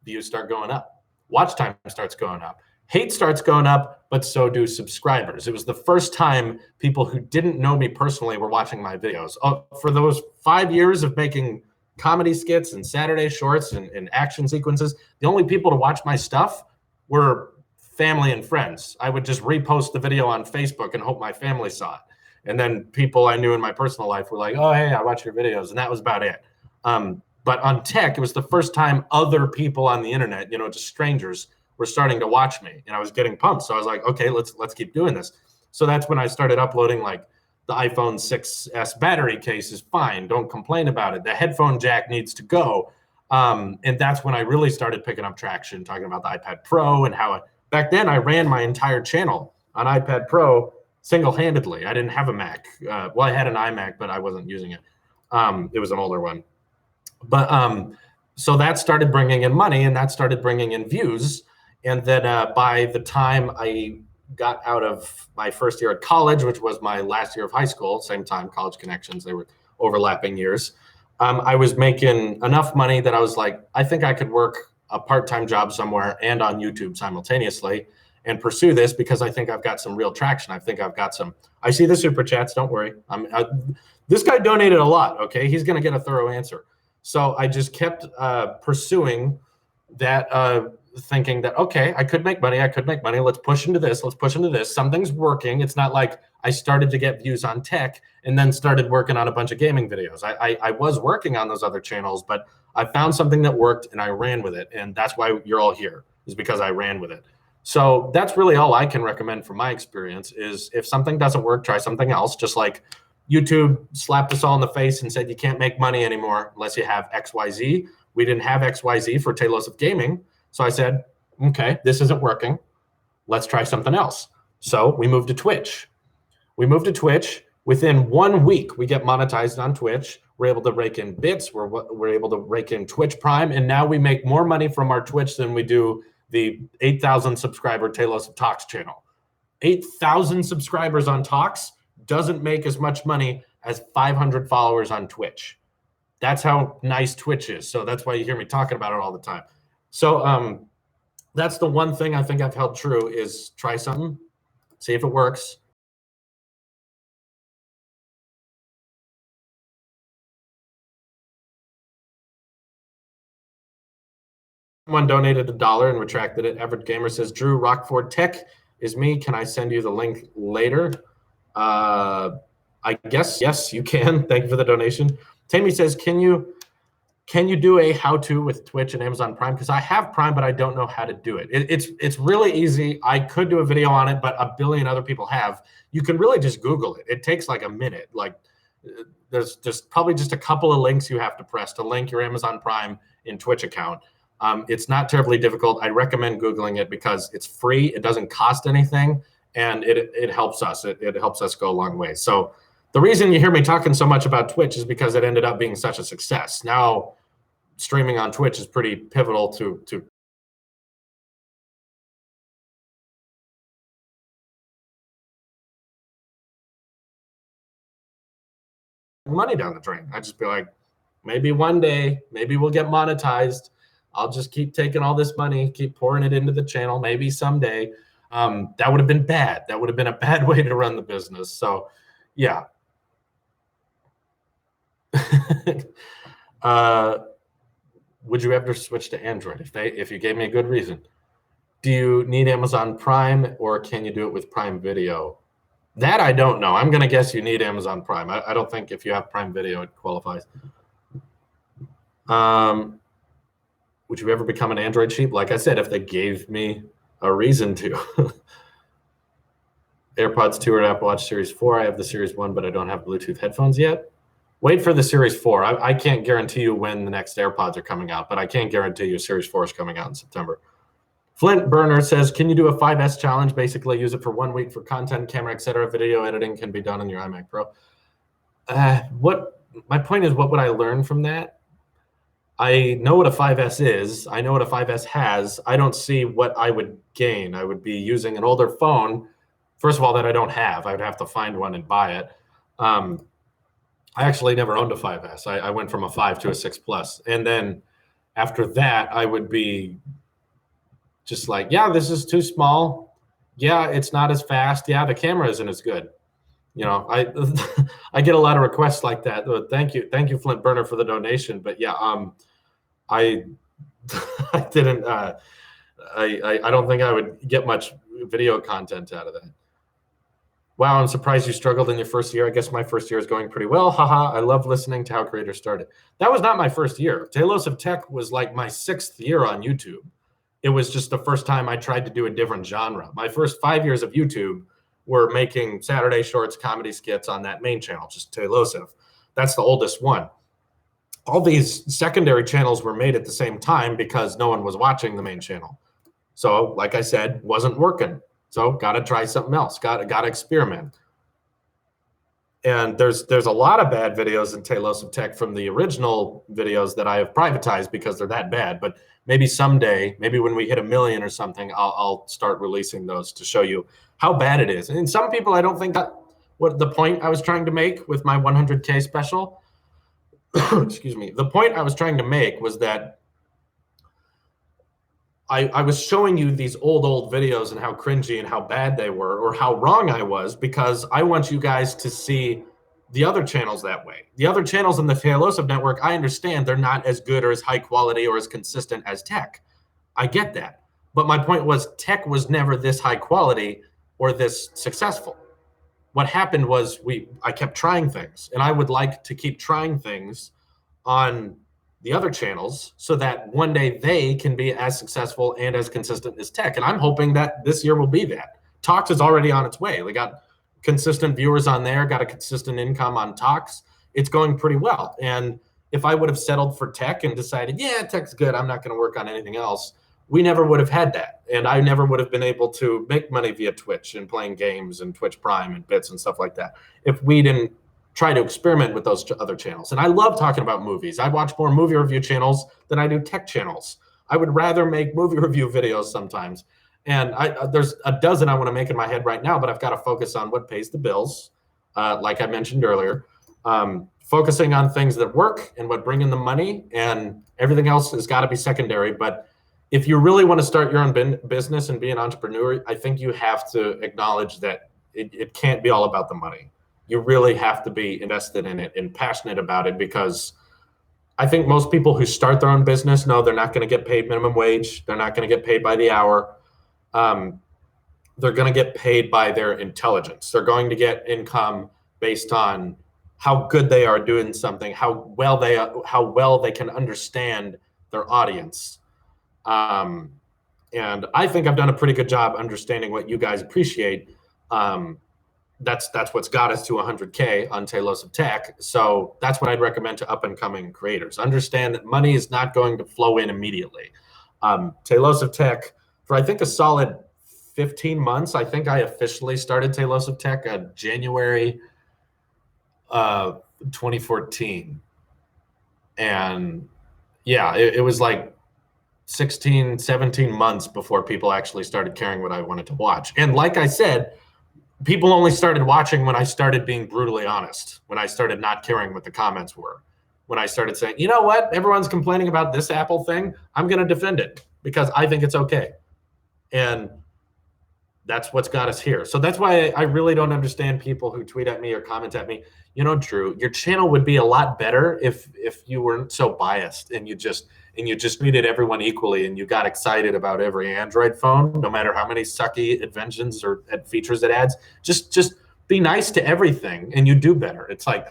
Views start going up. Watch time starts going up. Hate starts going up, but so do subscribers. It was the first time people who didn't know me personally were watching my videos. For those 5 years of making comedy skits and Saturday shorts and action sequences, the only people to watch my stuff were family and friends. I would just repost the video on Facebook and hope my family saw it. And then people I knew in my personal life were like, oh, hey, I watch your videos. And that was about it. But on tech, it was the first time other people on the internet, just strangers, were starting to watch me, and I was getting pumped. So I was like, okay, let's keep doing this. So that's when I started uploading, like, the iPhone 6S battery case is fine. Don't complain about it. The headphone jack needs to go. And that's when I really started picking up traction, talking about the iPad Pro and how back then I ran my entire channel on iPad Pro single-handedly. I didn't have a Mac. Well, I had an iMac, but I wasn't using it. It was an older one. But so that started bringing in money, and that started bringing in views. And then by the time I got out of my first year at college, which was my last year of high school, same time, college connections, they were overlapping years, I was making enough money that I was like, I think I could work a part-time job somewhere and on YouTube simultaneously and pursue this, because I think I've got some real traction. I think I've got some, I see the super chats, don't worry. This guy donated a lot, okay? He's gonna get a thorough answer. So I just kept pursuing that, thinking that, okay, I could make money. Let's push into this. Something's working. It's not like I started to get views on tech and then started working on a bunch of gaming videos. I was working on those other channels, but I found something that worked and I ran with it. And that's why you're all here, is because I ran with it. So that's really all I can recommend from my experience, is if something doesn't work, try something else. Just like YouTube slapped us all in the face and said, you can't make money anymore unless you have XYZ. We didn't have XYZ for Tailosive Gaming. So I said, okay, this isn't working. Let's try something else. So we moved to Twitch. Within 1 week, we get monetized on Twitch. We're able to rake in bits. We're able to rake in Twitch Prime. And now we make more money from our Twitch than we do the 8,000 subscriber Tailosive Talks channel. 8,000 subscribers on Talks doesn't make as much money as 500 followers on Twitch. That's how nice Twitch is. So that's why you hear me talking about it all the time. So that's the one thing I think I've held true, is try something, see if it works. Someone donated $1 and retracted it. Average Gamer says, Drew, Rockford Tech is me. Can I send you the link later? I guess, yes, you can. Thank you for the donation. Tammy says, can you do a how-to with Twitch and Amazon Prime? Because I have Prime, but I don't know how to do it. It's really easy. I could do a video on it, but a billion other people have. You can really just Google it. It takes like a minute. Like, there's just probably just a couple of links you have to press to link your Amazon Prime and Twitch account. It's not terribly difficult. I recommend Googling it because it's free. It doesn't cost anything, and it helps us. It helps us go a long way. So the reason you hear me talking so much about Twitch is because it ended up being such a success. Now, streaming on Twitch is pretty pivotal to money down the drain. I'd just be like, Maybe one day, maybe we'll get monetized. I'll just keep taking all this money, keep pouring it into the channel. Maybe someday. That would have been bad. That would have been a bad way to run the business. So, yeah. Would you ever switch to Android if you gave me a good reason? Do you need Amazon Prime or can you do it with Prime Video? That I don't know. I'm going to guess you need Amazon Prime. I don't think if you have Prime Video, it qualifies. Would you ever become an Android sheep? Like I said, if they gave me a reason to. AirPods 2 or Apple Watch Series 4. I have the Series 1, but I don't have Bluetooth headphones yet. Wait for the Series 4. I can't guarantee you when the next AirPods are coming out, but I can guarantee you Series 4 is coming out in September. Flint Burner says, can you do a 5S challenge? Basically, use it for 1 week for content, camera, etc. Video editing can be done on your iMac Pro. My point is, what would I learn from that? I know what a 5S is. I know what a 5S has. I don't see what I would gain. I would be using an older phone, first of all, that I don't have. I would have to find one and buy it. I actually never owned a 5S. I went from a 5 to a 6 Plus. And then after that, I would be just like, yeah, this is too small. Yeah, it's not as fast. Yeah, the camera isn't as good. You know, I get a lot of requests like that. Thank you, Flint Burner, for the donation. But yeah, I didn't. I don't think I would get much video content out of that. Wow, I'm surprised you struggled in your first year. I guess my first year is going pretty well. Haha, I love listening to how creators started. That was not my first year. Tailosive Tech was like my 6th year on YouTube. It was just the first time I tried to do a different genre. My first 5 years of YouTube were making Saturday shorts, comedy skits on that main channel, just Tailosive. That's the oldest one. All these secondary channels were made at the same time because no one was watching the main channel. So, like I said, wasn't working. So, got to try something else. Got to experiment. And there's a lot of bad videos in Tailosive Tech from the original videos that I have privatized because they're that bad. But maybe someday, maybe when we hit 1 million or something, I'll start releasing those to show you how bad it is. And some people, I don't think that what the point I was trying to make with my 100K special, excuse me, the point I was trying to make was that I was showing you these old videos and how cringy and how bad they were, or how wrong I was, because I want you guys to see the other channels that way. The other channels in the Tailosive network, I understand they're not as good or as high quality or as consistent as Tech. I get that. But my point was, Tech was never this high quality or this successful. What happened was I kept trying things, and I would like to keep trying things on the other channels so that one day they can be as successful and as consistent as Tech. And I'm hoping that this year will be that. Talks is already on its way. We got consistent viewers on there, got a consistent income on Talks. It's going pretty well. And if I would have settled for Tech and decided, yeah, Tech's good, I'm not going to work on anything else, we never would have had that. And I never would have been able to make money via Twitch and playing games and Twitch Prime and bits and stuff like that if we didn't try to experiment with those other channels. And I love talking about movies. I watch more movie review channels than I do tech channels. I would rather make movie review videos sometimes. And there's a dozen I want to make in my head right now, but I've got to focus on what pays the bills, like I mentioned earlier. Focusing on things that work and what bring in the money, and everything else has got to be secondary. But if you really want to start your own business and be an entrepreneur, I think you have to acknowledge that it can't be all about the money. You really have to be invested in it and passionate about it, because I think most people who start their own business know they're not going to get paid minimum wage. They're not going to get paid by the hour. They're going to get paid by their intelligence. They're going to get income based on how good they are doing something, how well they can understand their audience. And I think I've done a pretty good job understanding what you guys appreciate. That's what's got us to 100K on Tailosive Tech. So that's what I'd recommend to up and coming creators. Understand that money is not going to flow in immediately. Tailosive Tech, for I think a solid 15 months, I think I officially started Tailosive Tech January 2014. And yeah, it was like 16, 17 months before people actually started caring what I wanted to watch. And like I said, people only started watching when I started being brutally honest, when I started not caring what the comments were, when I started saying, you know what, everyone's complaining about this Apple thing. I'm going to defend it because I think it's okay. And that's what's got us here. So that's why I really don't understand people who tweet at me or comment at me. You know, Drew, your channel would be a lot better if you weren't so biased and you just treated everyone equally and you got excited about every Android phone, no matter how many sucky inventions or features it adds. Just be nice to everything and you do better. It's like,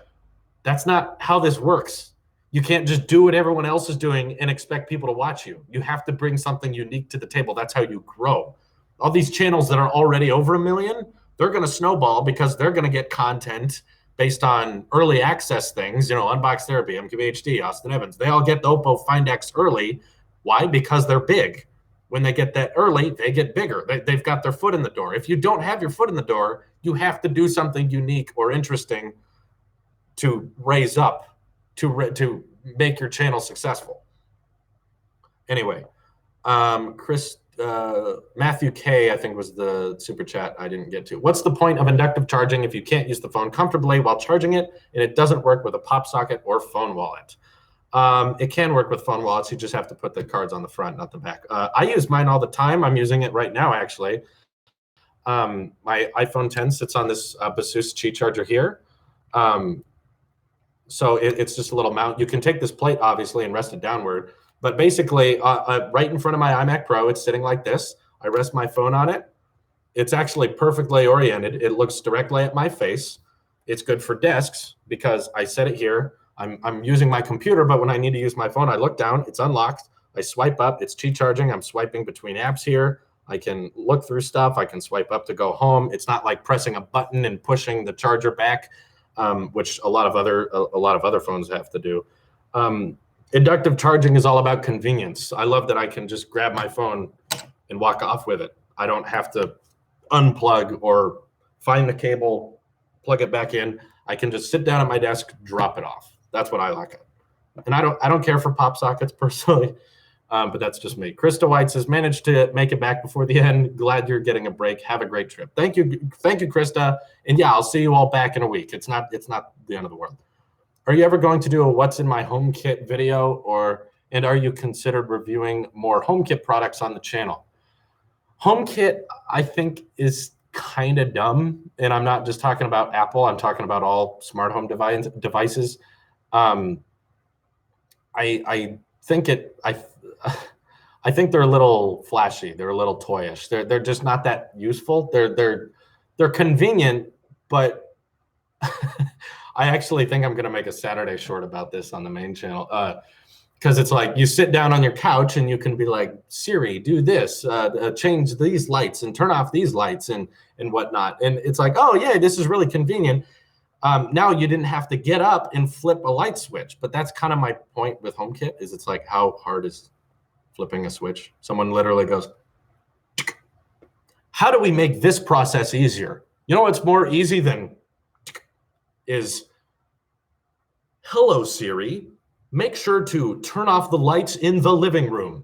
that's not how this works. You can't just do what everyone else is doing and expect people to watch you. You have to bring something unique to the table. That's how you grow. All these channels that are already over 1 million, they're going to snowball because they're going to get content based on early access things, Unbox Therapy, MKBHD, Austin Evans. They all get the Oppo Find X early. Why? Because they're big. When they get that early, they get bigger. They've got their foot in the door. If you don't have your foot in the door, you have to do something unique or interesting to raise up, to make your channel successful. Anyway, Matthew K, I think, was the super chat I didn't get to. What's the point of inductive charging if you can't use the phone comfortably while charging it and it doesn't work with a pop socket or phone wallet? It can work with phone wallets. You just have to put the cards on the front, not the back. I use mine all the time. I'm using it right now, actually. My iPhone 10 sits on this Basus Qi charger here. So it's just a little mount. You can take this plate, obviously, and rest it downward. But basically, right in front of my iMac Pro, it's sitting like this. I rest my phone on it. It's actually perfectly oriented. It looks directly at my face. It's good for desks because I set it here. I'm using my computer, but when I need to use my phone, I look down. It's unlocked. I swipe up. It's Qi charging. I'm swiping between apps here. I can look through stuff. I can swipe up to go home. It's not like pressing a button and pushing the charger back, which a lot of other phones have to do. Inductive charging is all about convenience. I love that I can just grab my phone and walk off with it. I don't have to unplug or find the cable, plug it back in. I can just sit down at my desk, drop it off. That's what I like. And I don't care for pop sockets personally, but that's just me. Krista White says, managed to make it back before the end. Glad you're getting a break. Have a great trip. Thank you, Krista. And yeah, I'll see you all back in a week. It's not the end of the world. Are you ever going to do a what's in my HomeKit video, and are you considered reviewing more HomeKit products on the channel? HomeKit, I think, is kind of dumb, and I'm not just talking about Apple. I'm talking about all smart home devices. I think they're a little flashy. They're a little toyish. They're just not that useful. They're convenient, but I actually think I'm going to make a Saturday short about this on the main channel because it's like you sit down on your couch and you can be like, Siri, do this, change these lights and turn off these lights and whatnot. And it's like, oh, yeah, this is really convenient. Now you didn't have to get up and flip a light switch. But that's kind of my point with HomeKit is it's like, how hard is flipping a switch? Someone literally goes, how do we make this process easier? You know what's more easy than is, hello, Siri, make sure to turn off the lights in the living room.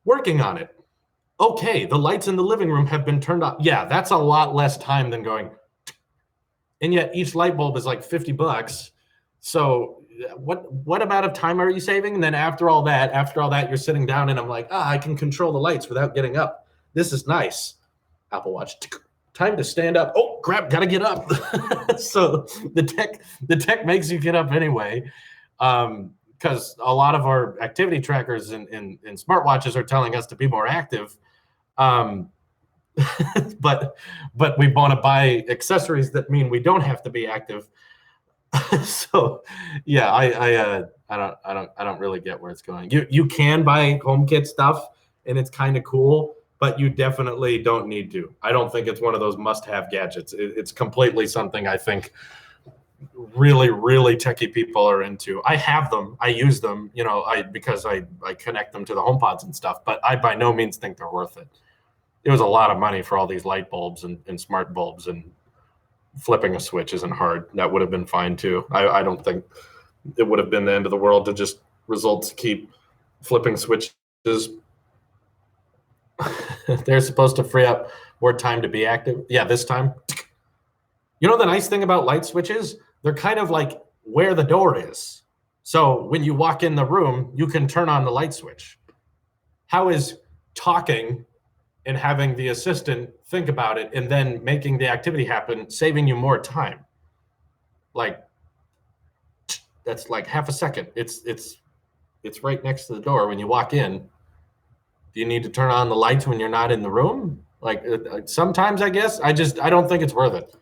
Working on it. Okay, the lights in the living room have been turned off. Yeah, that's a lot less time than going, and yet each light bulb is like $50. So what amount of time are you saving? And then after all that, you're sitting down and I'm like, I can control the lights without getting up. This is nice. Apple Watch. Time to stand up. Oh, crap, gotta get up. So the tech makes you get up anyway, because a lot of our activity trackers and smartwatches are telling us to be more active. But we want to buy accessories that mean we don't have to be active. So yeah, I don't really get where it's going. You can buy HomeKit stuff and it's kind of cool, but you definitely don't need to. I don't think it's one of those must-have gadgets. It's completely something I think really, really techie people are into. I have them. I use them, because I connect them to the HomePods and stuff, but I by no means think they're worth it. It was a lot of money for all these light bulbs and smart bulbs, and flipping a switch isn't hard. That would have been fine too. I don't think it would have been the end of the world to just results keep flipping switches. They're supposed to free up more time to be active. Yeah, this time. The nice thing about light switches, they're kind of like where the door is. So when you walk in the room, you can turn on the light switch. How is talking and having the assistant think about it and then making the activity happen saving you more time? Like, that's like half a second. It's right next to the door when you walk in. Do you need to turn on the lights when you're not in the room? Like, sometimes I guess I don't think it's worth it.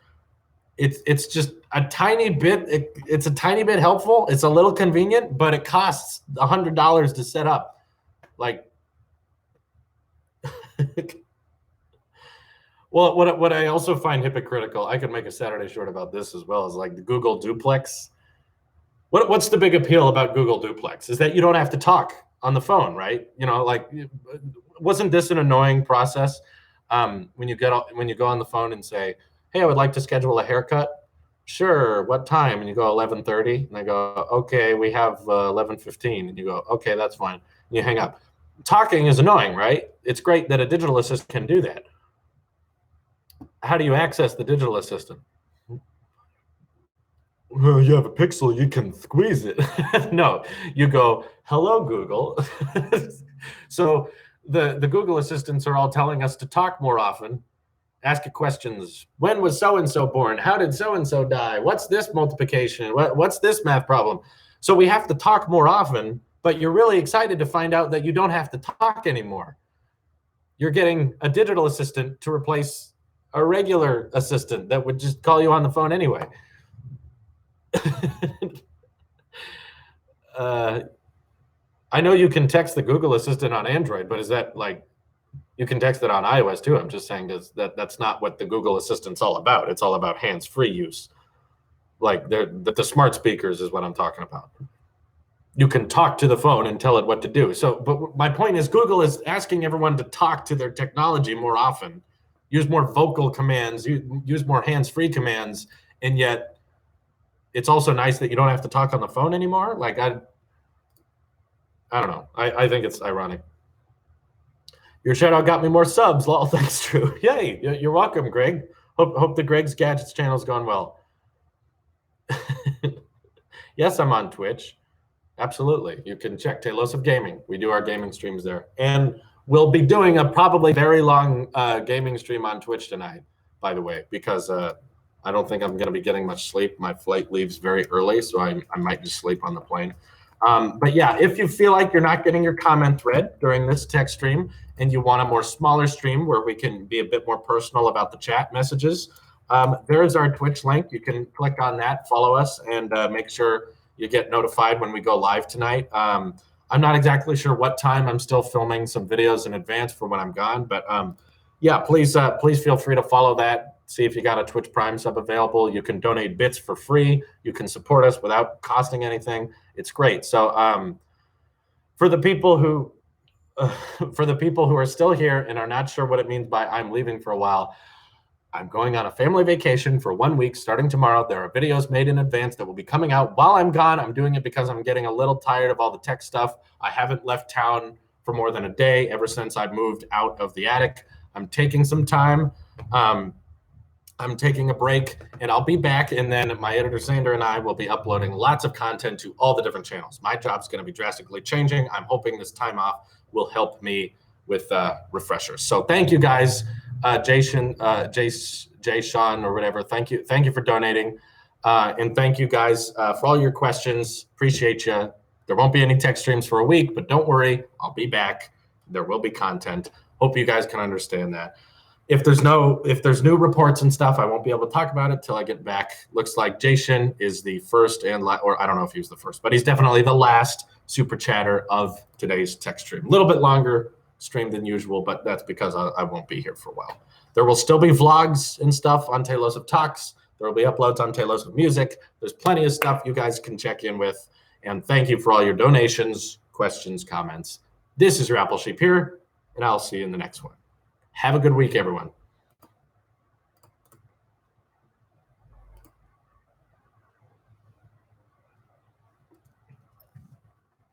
It's just a tiny bit. It's a tiny bit helpful. It's a little convenient, but it costs $100 to set up. Like, well, what I also find hypocritical, I could make a Saturday short about this as well, is like the Google Duplex. What's the big appeal about Google Duplex? Is that you don't have to talk on the phone, right? You know, like, wasn't this an annoying process when you go on the phone and say, "Hey, I would like to schedule a haircut." Sure, what time? And you go 11:30, and they go, "Okay, we have 11:15," and you go, "Okay, that's fine." And you hang up. Talking is annoying, right? It's great that a digital assistant can do that. How do you access the digital assistant? Well, you have a pixel, you can squeeze it. No, you go, "Hello, Google." So the Google assistants are all telling us to talk more often, ask it questions. When was so-and-so born? How did so-and-so die? What's this multiplication? What's this math problem? So we have to talk more often, but you're really excited to find out that you don't have to talk anymore. You're getting a digital assistant to replace a regular assistant that would just call you on the phone anyway. I know you can text the Google Assistant on Android, but is that like, you can text it on iOS too? I'm just saying that's not what the Google Assistant's all about. It's all about hands-free use. Like, the smart speakers is what I'm talking about. You can talk to the phone and tell it what to do. So, but my point is, Google is asking everyone to talk to their technology more often, use more vocal commands, use more hands-free commands, and yet it's also nice that you don't have to talk on the phone anymore. Like, I don't know. I think it's ironic. Your shout out got me more subs. Lol, thanks, Drew. Yay, you're welcome, Greg. Hope the Greg's Gadgets channel's going well. Yes, I'm on Twitch. Absolutely. You can check Tailosive Gaming. We do our gaming streams there. And we'll be doing a probably very long gaming stream on Twitch tonight, by the way, because I don't think I'm going to be getting much sleep. My flight leaves very early, so I might just sleep on the plane. But yeah, if you feel like you're not getting your comment read during this tech stream and you want a more smaller stream where we can be a bit more personal about the chat messages, there is our Twitch link. You can click on that, follow us, and make sure you get notified when we go live tonight. I'm not exactly sure what time. I'm still filming some videos in advance for when I'm gone. But yeah, please feel free to follow that. See if you got a Twitch Prime sub available. You can donate bits for free. You can support us without costing anything. It's great. So for the people who are still here and are not sure what it means by I'm leaving for a while, I'm going on a family vacation for 1 week starting tomorrow. There are videos made in advance that will be coming out while I'm gone. I'm doing it because I'm getting a little tired of all the tech stuff. I haven't left town for more than a day ever since I moved out of the attic. I'm taking some time. I'm taking a break, and I'll be back, and then my editor Sander and I will be uploading lots of content to all the different channels. My job's going to be drastically changing. I'm hoping this time off will help me with refreshers. So thank you guys, Jason, Jay Sean, or whatever. Thank you for donating, and thank you guys for all your questions. Appreciate you. There won't be any tech streams for a week, but don't worry, I'll be back. There will be content. Hope you guys can understand that. If there's new reports and stuff, I won't be able to talk about it till I get back. Looks like Jason is the first or I don't know if he was the first, but he's definitely the last super chatter of today's tech stream. A little bit longer stream than usual, but that's because I won't be here for a while. There will still be vlogs and stuff on Tailosive Talks. There will be uploads on Tailosive Music. There's plenty of stuff you guys can check in with. And thank you for all your donations, questions, comments. This is your Apple Sheep here, and I'll see you in the next one. Have a good week, everyone.